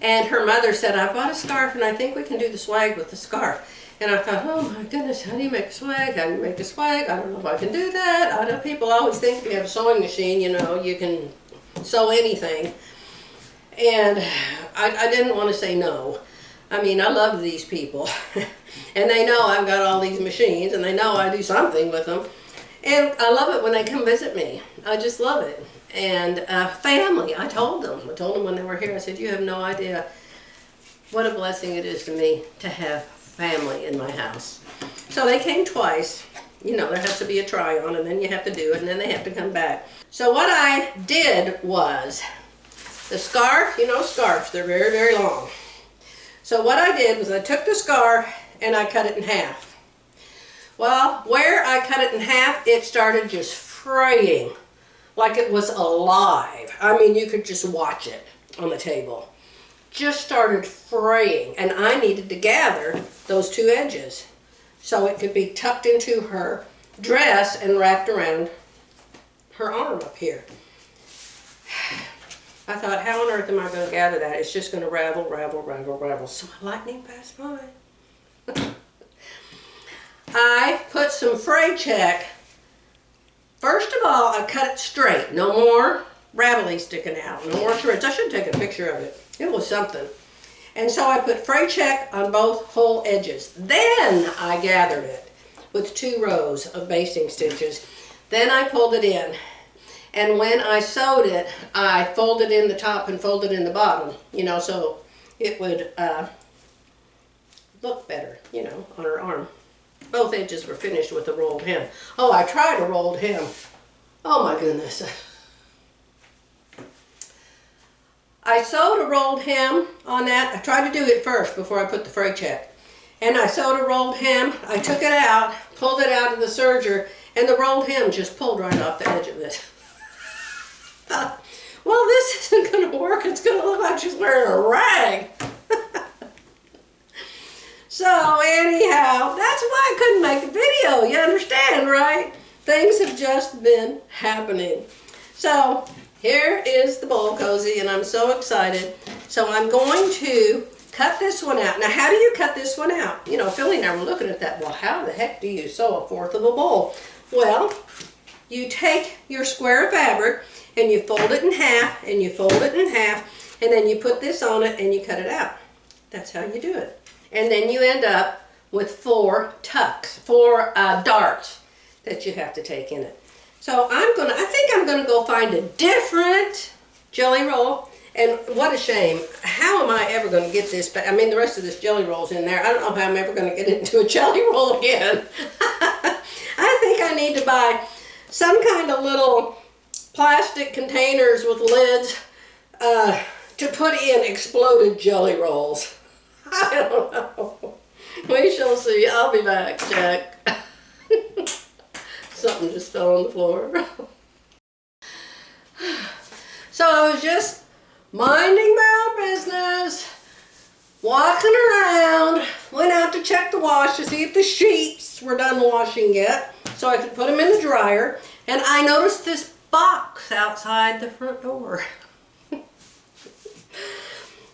And her mother said, I bought a scarf and I think we can do the swag with the scarf. And I thought, oh my goodness, how do you make a swag? How do you make a swag? I don't know if I can do that. I know people always think if you have a sewing machine, you know, you can sew anything. And I didn't want to say no. I mean, I love these people. And they know I've got all these machines and they know I do something with them. And I love it when they come visit me. I just love it. And family, I told them when they were here, I said, you have no idea what a blessing it is to me to have family in my house. So they came twice. You know, there has to be a try on and then you have to do it and then they have to come back. So what I did was, the scarf, you know scarves, they're very, very long. So what I did was I took the scarf and I cut it in half. Well, where I cut it in half, it started just fraying like it was alive. I mean, you could just watch it on the table. Just started fraying, and I needed to gather those two edges so it could be tucked into her dress and wrapped around her arm up here. I thought, how on earth am I going to gather that? It's just going to ravel, ravel, ravel, ravel. So lightning passed by. I put some fray check. First of all, I cut it straight. No more ravelly sticking out. No more threads. I should take a picture of it. It was something. And so I put fray check on both whole edges. Then I gathered it with 2 rows of basting stitches. Then I pulled it in. And when I sewed it, I folded in the top and folded in the bottom, you know, so it would look better, you know, on her arm. Both edges were finished with the rolled hem. Oh, I tried a rolled hem. Oh my goodness. I sewed a rolled hem on that. I tried to do it first before I put the fray check. And I sewed a rolled hem. I took it out, pulled it out of the serger, and the rolled hem just pulled right off the edge of it. Well, this isn't going to work. It's going to look like she's wearing a rag. So anyhow, that's why I couldn't make the video. You understand, right? Things have just been happening. So here is the bowl cozy, and I'm so excited. So I'm going to cut this one out. Now, how do you cut this one out? You know, Philly and I were looking at that. Well, how the heck do you sew 1/4 of a bowl? Well, you take your square of fabric and you fold it in half, and you fold it in half, and then you put this on it and you cut it out. That's how you do it. And then you end up with 4 tucks, 4 darts that you have to take in it. So I think I'm gonna go find a different jelly roll. And what a shame. How am I ever gonna get this back? I mean, the rest of this jelly roll's in there. I don't know how I'm ever gonna get it into a jelly roll again. I think I need to buy some kind of little plastic containers with lids to put in exploded jelly rolls. I don't know. We shall see. I'll be back. Check. Something just fell on the floor. So I was just minding my own business, walking around, went out to check the wash to see if the sheets were done washing yet, so I could put them in the dryer, and I noticed this box outside the front door.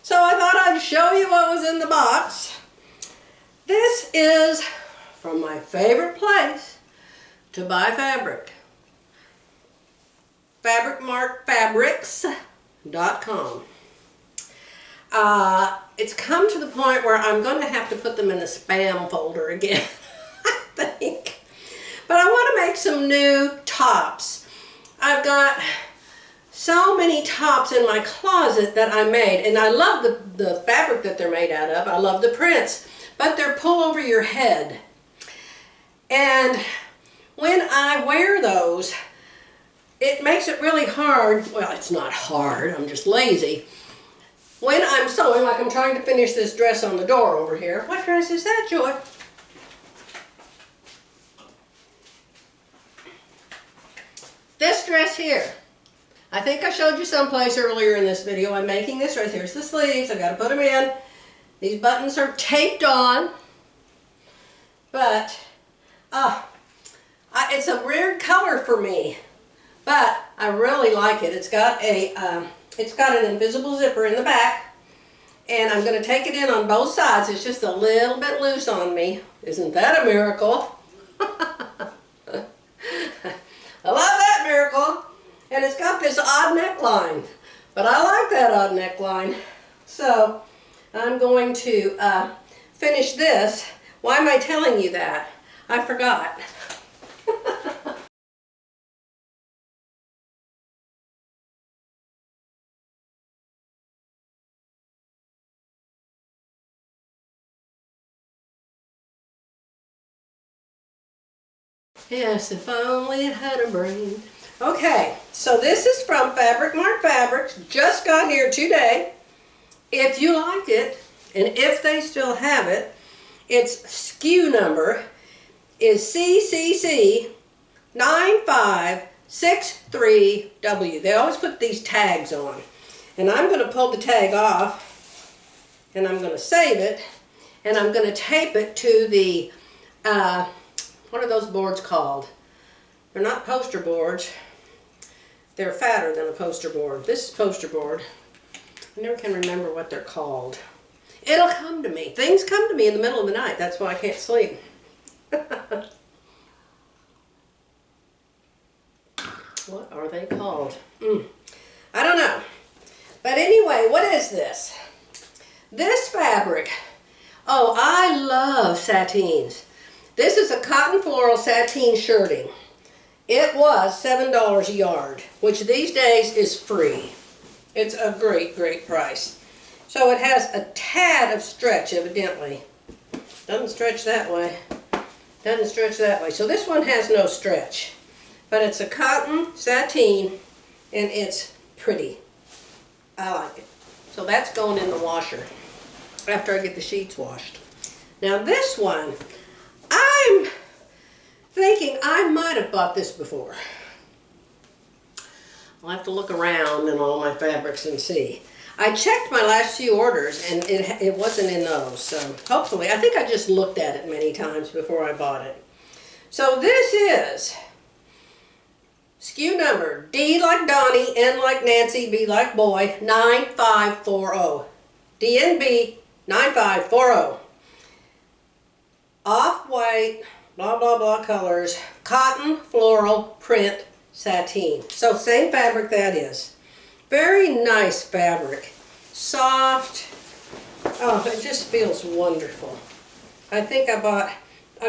So I thought I'd show you what was in the box. This is from my favorite place to buy fabric. FabricMarkFabrics.com. It's come to the point where I'm going to have to put them in the spam folder again, I think. But I want to make some new tops. I've got so many tops in my closet that I made, and I love the fabric that they're made out of. I love the prints, but they're pull over your head. And when I wear those, it makes it really hard. Well, it's not hard, I'm just lazy. When I'm sewing, like I'm trying to finish this dress on the door over here. What dress is that, Joy? This dress here. I think I showed you someplace earlier in this video. I'm making this dress. Here's the sleeves. I've got to put them in. These buttons are taped on. But, it's a weird color for me. But I really like it. It's got an invisible zipper in the back, and I'm going to take it in on both sides. It's just a little bit loose on me. Isn't that a miracle? I love that miracle. And it's got this odd neckline, but I like that odd neckline. So I'm going to finish this. Why am I telling you that? I forgot. Yes, if only it had a brain. Okay, so this is from Fabric Mart Fabrics. Just got here today. If you like it, and if they still have it, its SKU number is CCC 9563W. They always put these tags on. And I'm going to pull the tag off, and I'm going to save it, and I'm going to tape it to the, what are those boards called? They're not poster boards. They're fatter than a poster board. This is poster board. I never can remember what they're called. It'll come to me. Things come to me in the middle of the night. That's why I can't sleep. What are they called? I don't know. But anyway, what is this? This fabric. Oh, I love satines. This is a cotton floral sateen shirting. It was $7 a yard, which these days is free. It's a great, great price. So it has a tad of stretch, evidently. Doesn't stretch that way. Doesn't stretch that way. So this one has no stretch. But it's a cotton sateen, and it's pretty. I like it. So that's going in the washer after I get the sheets washed. Now this one, I'm thinking I might have bought this before. I'll have to look around in all my fabrics and see. I checked my last few orders, and it wasn't in those, so hopefully, I think I just looked at it many times before I bought it. So this is SKU number D like Donnie, N like Nancy, B like boy, 9540. DNB 9540. Off-white, blah, blah, blah colors, cotton, floral, print, sateen. So same fabric that is. Very nice fabric. Soft. Oh, it just feels wonderful. I think I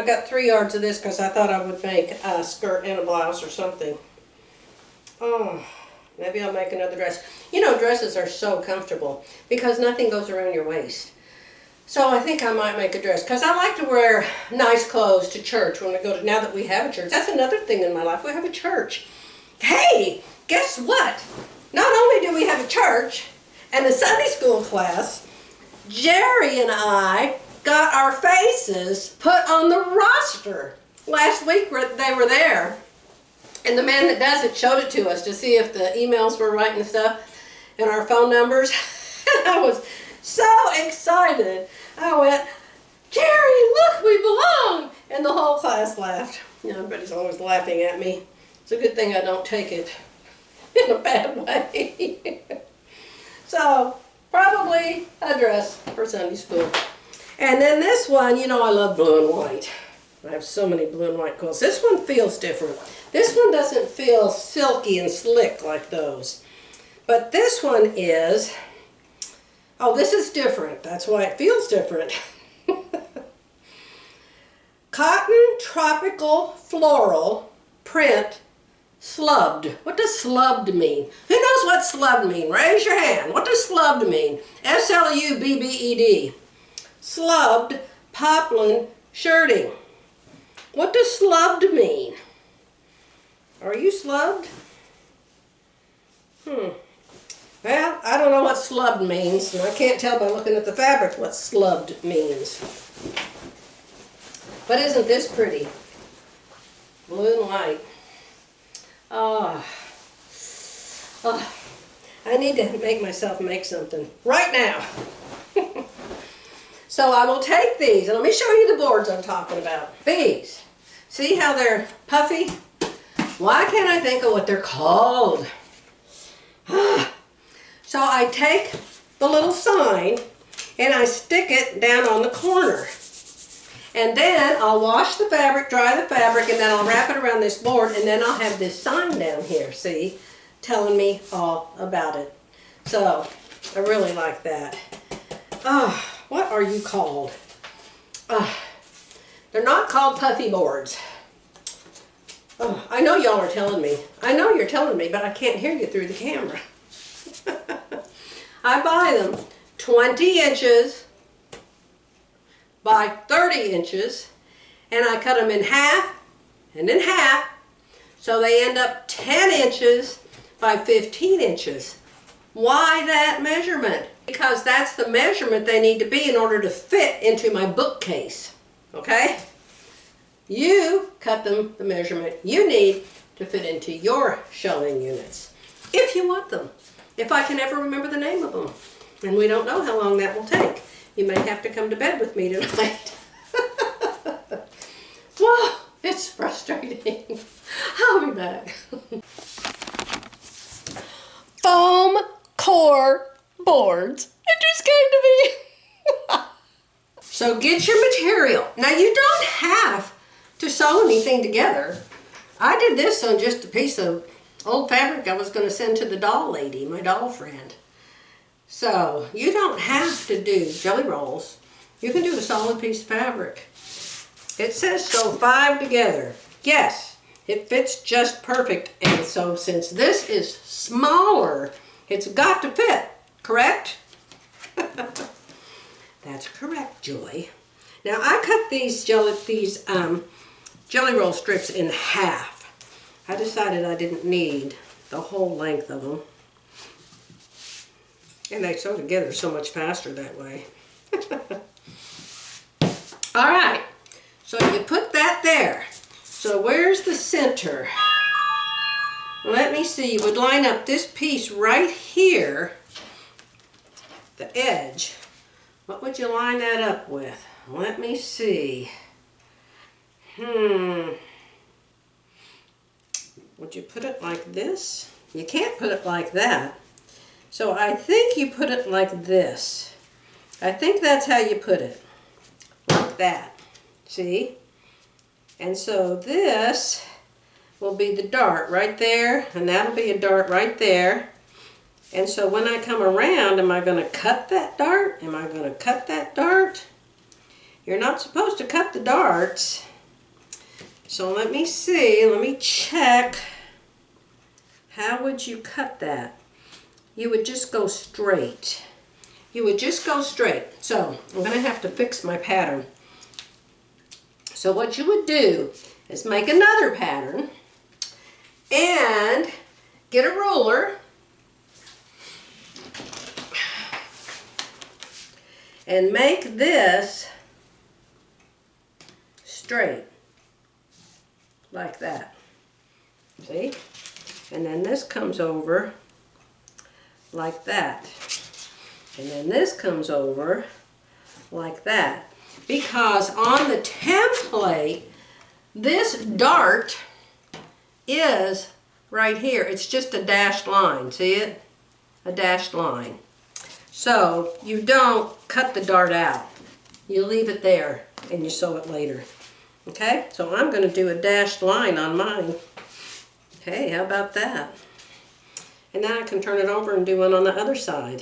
got 3 yards of this because I thought I would make a skirt and a blouse or something. Oh, maybe I'll make another dress. You know, dresses are so comfortable because nothing goes around your waist. So I think I might make a dress because I like to wear nice clothes to church when I go to, now that we have a church. That's another thing in my life. We have a church. Hey, guess what? Not only do we have a church and a Sunday school class, Jerry and I got our faces put on the roster. Last week they were there, and the man that does it showed it to us to see if the emails were right and stuff, and our phone numbers. And I was so excited. I went, Jerry, look, we belong! And the whole class laughed. You know, everybody's always laughing at me. It's a good thing I don't take it in a bad way. So, probably a dress for Sunday school. And then this one, you know I love blue and white. I have so many blue and white quilts. This one feels different. This one doesn't feel silky and slick like those. But this one is, oh, this is different. That's why it feels different. Cotton Tropical Floral Print Slubbed. What does slubbed mean? Who knows what slubbed mean? Raise your hand. What does slubbed mean? S-L-U-B-B-E-D. Slubbed poplin shirting. What does slubbed mean? Are you slubbed? Well, I don't know what slubbed means, and I can't tell by looking at the fabric what slubbed means. But isn't this pretty? Blue and white. Oh, I need to make myself make something right now. So I will take these, and let me show you the boards I'm talking about. These. See how they're puffy? Why can't I think of what they're called? So I take the little sign and I stick it down on the corner. And then I'll wash the fabric, dry the fabric, and then I'll wrap it around this board, and then I'll have this sign down here, see, telling me all about it. So I really like that. What are you called? They're not called puffy boards. I know y'all are telling me. I know you're telling me, but I can't hear you through the camera. I buy them 20 inches by 30 inches, and I cut them in half and in half, so they end up 10 inches by 15 inches. Why that measurement? Because that's the measurement they need to be in order to fit into my bookcase, okay? You cut them the measurement you need to fit into your shelving units, if you want them. If I can ever remember the name of them. And we don't know how long that will take. You may have to come to bed with me tonight. Whoa, it's frustrating. I'll be back. Foam core boards. It just came to me. So get your material. Now you don't have to sew anything together. I did this on just a piece of old fabric I was going to send to the doll lady, my doll friend. So you don't have to do jelly rolls. You can do a solid piece of fabric. It says sew 5 together. Yes, it fits just perfect. And so since this is smaller, it's got to fit, correct? That's correct, Joy. Now I cut these jelly roll strips in half. I decided I didn't need the whole length of them. And they sew together so much faster that way. All right, so you put that there. So where's the center? Let me see, you would line up this piece right here, the edge. What would you line that up with? Let me see. Would you put it like this? You can't put it like that. So I think you put it like this. I think that's how you put it. Like that. See? And so this will be the dart right there, and that'll be a dart right there. And so when I come around, am I going to cut that dart? Am I going to cut that dart? You're not supposed to cut the darts. So let me see, let me check. How would you cut that? You would just go straight. You would just go straight. So I'm going to have to fix my pattern. So what you would do is make another pattern and get a ruler and make this straight. Like that. See? And then this comes over like that. And then this comes over like that. Because on the template, this dart is right here. It's just a dashed line. See it? A dashed line. So you don't cut the dart out. You leave it there and you sew it later. Okay, so I'm going to do a dashed line on mine. Hey, how about that? And then I can turn it over and do one on the other side.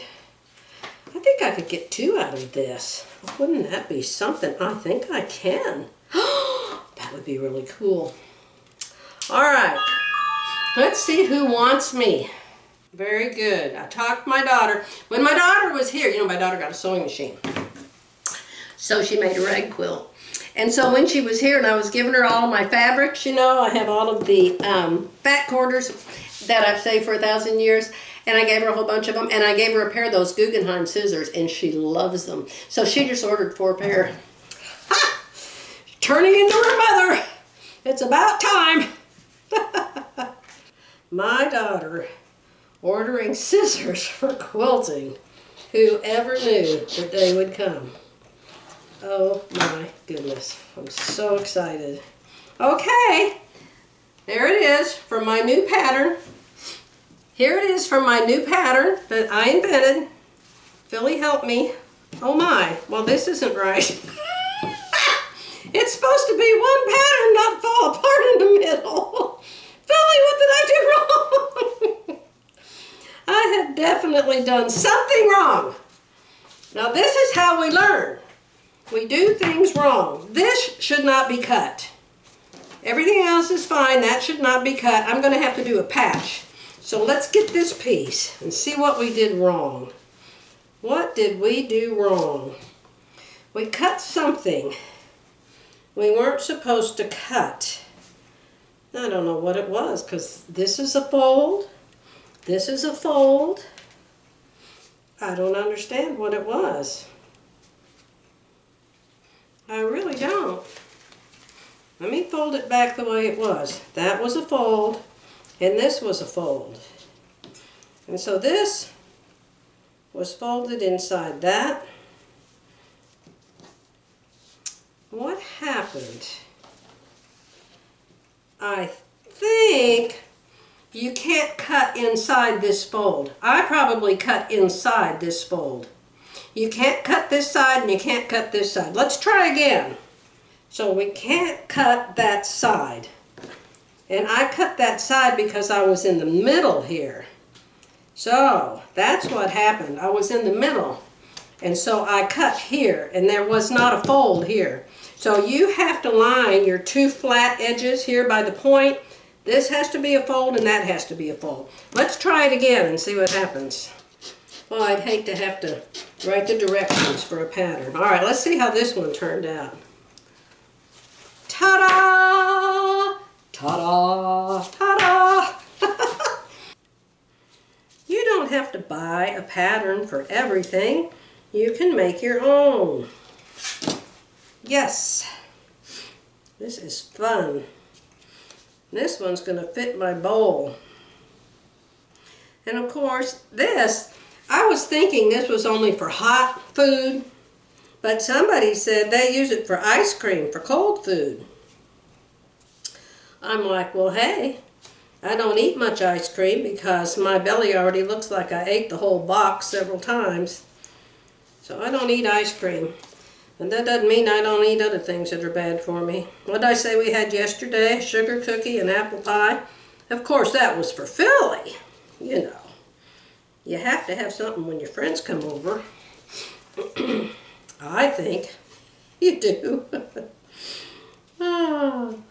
I think I could get 2 out of this. Wouldn't that be something? I think I can. That would be really cool. All right, let's see who wants me. Very good. I talked to my daughter. When my daughter was here, you know, my daughter got a sewing machine. So she made a rag quilt. And so when she was here and I was giving her all of my fabrics, you know, I have all of the fat quarters that I've saved for 1,000 years. And I gave her a whole bunch of them. And I gave her a pair of those Guggenheim scissors. And she loves them. So she just ordered 4 pair. Ha! Turning into her mother. It's about time. My daughter ordering scissors for quilting. Whoever knew that they would come. Oh my goodness. I'm so excited. Okay. There it is for my new pattern. Here it is for my new pattern that I invented. Philly helped me. Oh my, well this isn't right. It's supposed to be one pattern, not fall apart in the middle. Philly, what did I do wrong? I have definitely done something wrong. Now this is how we learn. We do things wrong. This should not be cut. Everything else is fine. That should not be cut. I'm going to have to do a patch. So let's get this piece and see what we did wrong. What did we do wrong? We cut something we weren't supposed to cut. I don't know what it was, because this is a fold. This is a fold. I don't understand what it was. I really don't. Let me fold it back the way it was. That was a fold, and this was a fold. And so this was folded inside that. What happened? I think you can't cut inside this fold. I probably cut inside this fold. You can't cut this side and you can't cut this side. Let's try again. So we can't cut that side. And I cut that side because I was in the middle here. So that's what happened. I was in the middle. And so I cut here, and there was not a fold here. So you have to line your two flat edges here by the point. This has to be a fold and that has to be a fold. Let's try it again and see what happens. Well, I'd hate to have to write the directions for a pattern. All right, let's see how this one turned out. Ta-da! Ta-da! Ta-da! You don't have to buy a pattern for everything. You can make your own. Yes, this is fun. This one's going to fit my bowl. And of course, this, I was thinking this was only for hot food, but somebody said they use it for ice cream, for cold food. I'm like, well, hey, I don't eat much ice cream because my belly already looks like I ate the whole box several times. So I don't eat ice cream. And that doesn't mean I don't eat other things that are bad for me. What did I say we had yesterday? Sugar cookie and apple pie. Of course, that was for Philly. You know, you have to have something when your friends come over. I think you do. Oh,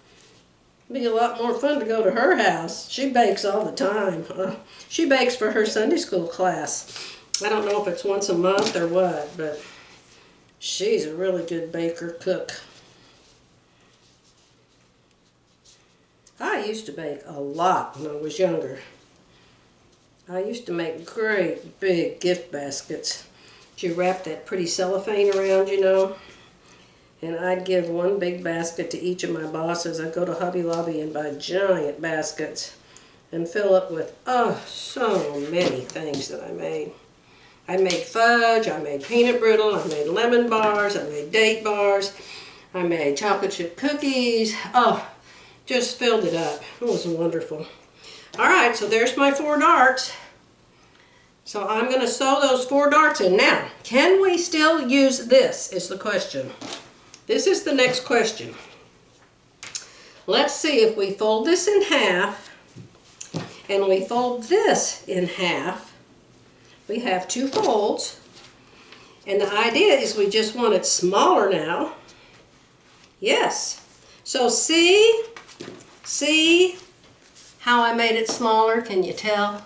be a lot more fun to go to her house. She bakes all the time. She bakes for her Sunday school class. I don't know if it's once a month or what, but she's a really good baker, cook. I used to bake a lot when I was younger. I used to make great big gift baskets. You wrap that pretty cellophane around, you know. And I'd give one big basket to each of my bosses. I'd go to Hobby Lobby and buy giant baskets and fill up with, oh, so many things that I made. I made fudge, I made peanut brittle, I made lemon bars, I made date bars, I made chocolate chip cookies. Oh, just filled it up. It was wonderful. All right, so there's my 4 darts. So I'm going to sew those 4 darts in. Now, can we still use this is the question. This is the next question. Let's see if we fold this in half and we fold this in half. We have 2 folds, and the idea is we just want it smaller now. Yes. So see how I made it smaller? Can you tell?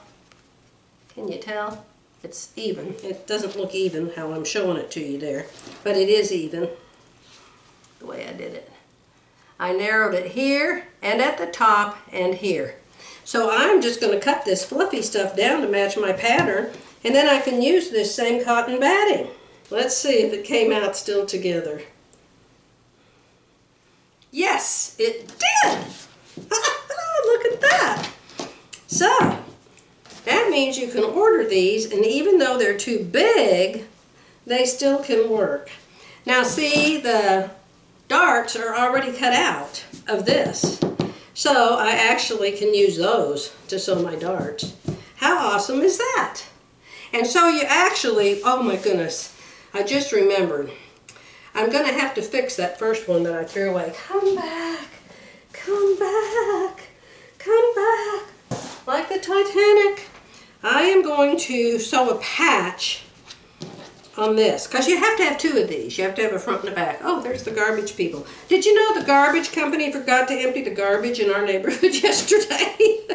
Can you tell? It's even. It doesn't look even how I'm showing it to you there, but it is even the way I did it. I narrowed it here and at the top and here. So I'm just going to cut this fluffy stuff down to match my pattern. And then I can use this same cotton batting. Let's see if it came out still together. Yes, it did! Look at that! So, that means you can order these, and even though they're too big, they still can work. Now see, the darts are already cut out of this. So I actually can use those to sew my darts. How awesome is that? And so you actually, oh my goodness, I just remembered. I'm going to have to fix that first one that I threw away. Come back, come back, come back. Like the Titanic. I am going to sew a patch on this, because you have to have two of these. You have to have a front and a back. Oh, there's the garbage people. Did you know the garbage company forgot to empty the garbage in our neighborhood yesterday?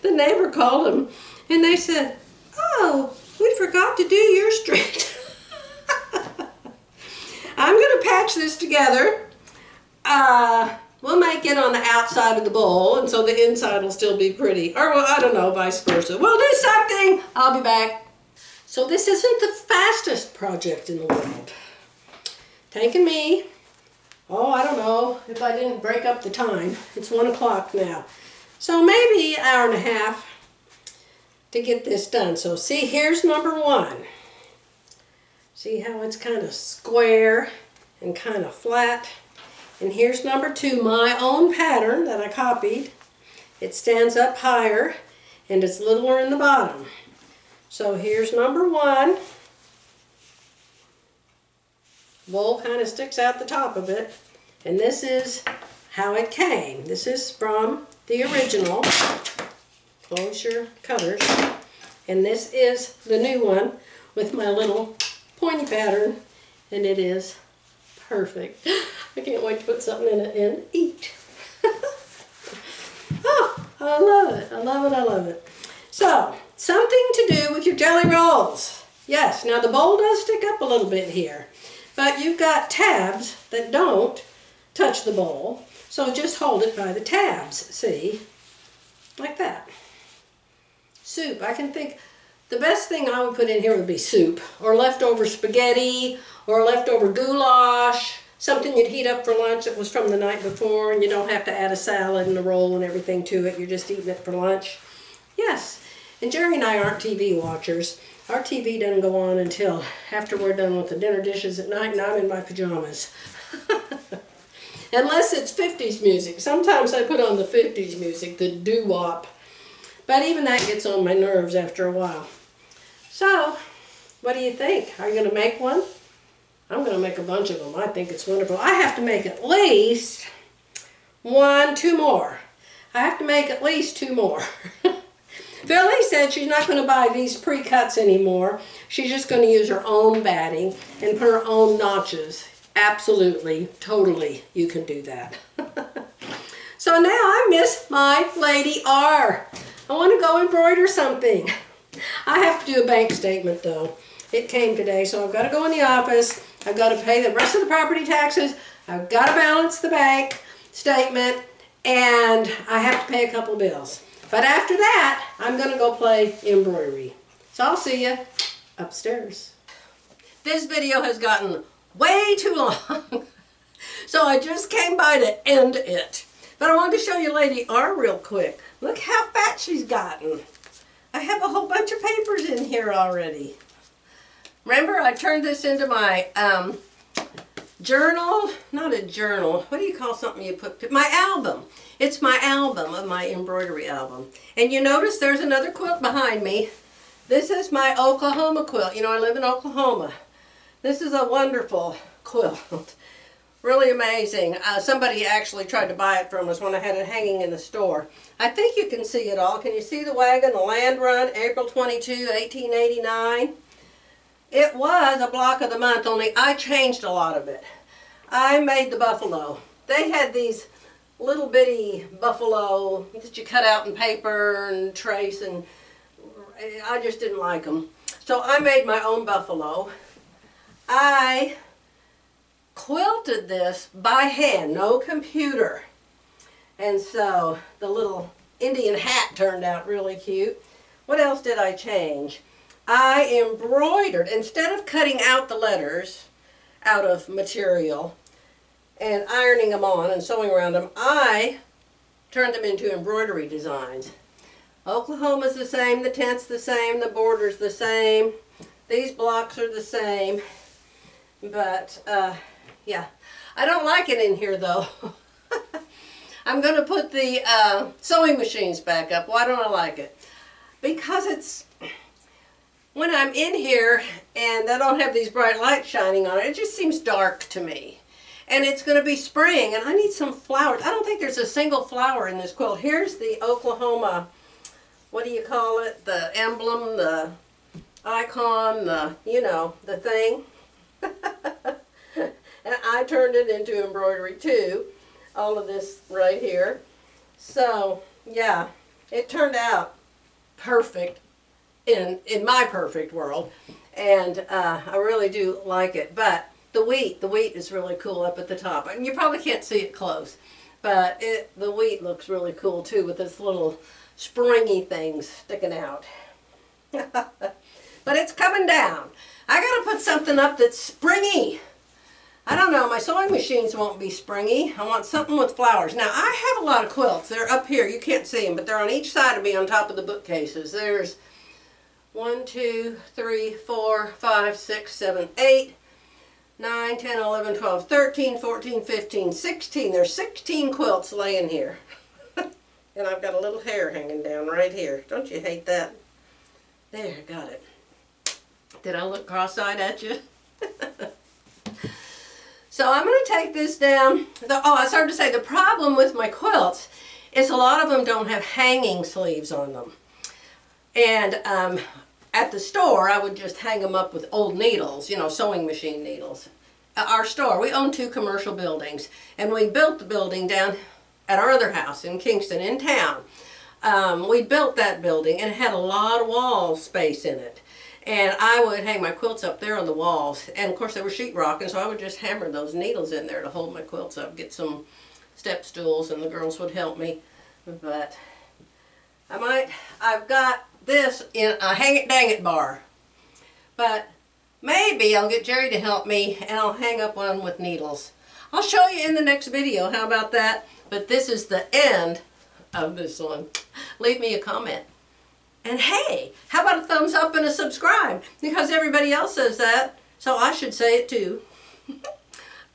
The neighbor called them and they said, oh, we forgot to do your street. I'm going to patch this together. We'll make it on the outside of the bowl, and so the inside will still be pretty. Or, well, I don't know, vice versa. We'll do something. I'll be back. So this isn't the fastest project in the world. Taking me, oh, I don't know if I didn't break up the time. It's 1 o'clock now. So maybe an hour and a half to get this done. So see, here's number 1. See how it's kind of square and kind of flat? And here's number 2, my own pattern that I copied. It stands up higher and it's littler in the bottom. So here's number 1. Bowl kind of sticks out the top of it. And this is how it came. This is from the original. Close your cutters. And this is the new one with my little pointy pattern. And it is perfect. I can't wait to put something in it and eat. Oh, I love it. I love it. I love it. So, something to do with your jelly rolls. Yes, now the bowl does stick up a little bit here, but you've got tabs that don't touch the bowl, so just hold it by the tabs, see? Like that. Soup, I can think, the best thing I would put in here would be soup, or leftover spaghetti, or leftover goulash, something you'd heat up for lunch that was from the night before, and you don't have to add a salad and a roll and everything to it, you're just eating it for lunch. Yes. And Jerry and I aren't TV watchers. Our TV doesn't go on until after we're done with the dinner dishes at night and I'm in my pajamas. Unless it's 50s music. Sometimes I put on the 50s music, the doo-wop. But even that gets on my nerves after a while. So, what do you think? Are you going to make one? I'm going to make a bunch of them. I think it's wonderful. I have to make at least 2 more. I have to make at least 2 more. Philly said she's not going to buy these pre-cuts anymore. She's just going to use her own batting and put her own notches. Absolutely, totally, you can do that. So now I miss my Lady R. I want to go embroider something. I have to do a bank statement though. It came today, so I've got to go in the office. I've got to pay the rest of the property taxes. I've got to balance the bank statement, and I have to pay a couple bills. But after that, I'm going to go play embroidery. So I'll see you upstairs. This video has gotten way too long. So I just came by to end it. But I wanted to show you Lady R real quick. Look how fat she's gotten. I have a whole bunch of papers in here already. Remember, I turned this into my journal, not a journal, what do you call something you put, my album. It's my album, of my embroidery album. And you notice there's another quilt behind me. This is my Oklahoma quilt. You know, I live in Oklahoma. This is a wonderful quilt. Really amazing. Somebody actually tried to buy it from us when I had it hanging in the store. I think you can see it all. Can you see the wagon, the land run, April 22, 1889? It was a block of the month, only I changed a lot of it. I made the buffalo. They had these little bitty buffalo that you cut out in paper and trace, and I just didn't like them. So I made my own buffalo. I quilted this by hand, no computer. And so the little Indian hat turned out really cute. What else did I change? I embroidered, instead of cutting out the letters out of material and ironing them on and sewing around them, I turned them into embroidery designs. Oklahoma's the same, the tent's the same, the border's the same, these blocks are the same, but yeah, I don't like it in here though. I'm going to put the sewing machines back up. Why don't I like it? Because it's, when I'm in here and I don't have these bright lights shining on it, it just seems dark to me. And it's going to be spring, and I need some flowers. I don't think there's a single flower in this quilt. Here's the Oklahoma, what do you call it? The emblem, the icon, the, you know, the thing. And I turned it into embroidery too. All of this right here. So, yeah, it turned out perfect in my perfect world. And I really do like it. But the wheat is really cool up at the top. And you probably can't see it close. But the wheat looks really cool too with this little springy things sticking out. But it's coming down. I gotta put something up that's springy. I don't know, my sewing machines won't be springy. I want something with flowers. Now, I have a lot of quilts. They're up here. You can't see them, but they're on each side of me on top of the bookcases. There's 1, 2, 3, 4, 5, 6, 7, 8, 9, 10, 11, 12, 13, 14, 15, 16. There's 16 quilts laying here. And I've got a little hair hanging down right here. Don't you hate that? There, got it. Did I look cross-eyed at you? So I'm going to take this down. I started to say the problem with my quilts is a lot of them don't have hanging sleeves on them. And at the store, I would just hang them up with old needles, you know, sewing machine needles. Our store, we own 2 commercial buildings, and we built the building down at our other house in Kingston, in town. We built that building, and it had a lot of wall space in it. And I would hang my quilts up there on the walls. And of course they were sheetrock, and so I would just hammer those needles in there to hold my quilts up, get some step stools, and the girls would help me. But I've got this in a hang it dang it bar. But maybe I'll get Jerry to help me, and I'll hang up one with needles. I'll show you in the next video, how about that? But this is the end of this one. Leave me a comment. And hey, how about a thumbs up and a subscribe? Because everybody else says that, so I should say it too.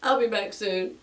I'll be back soon.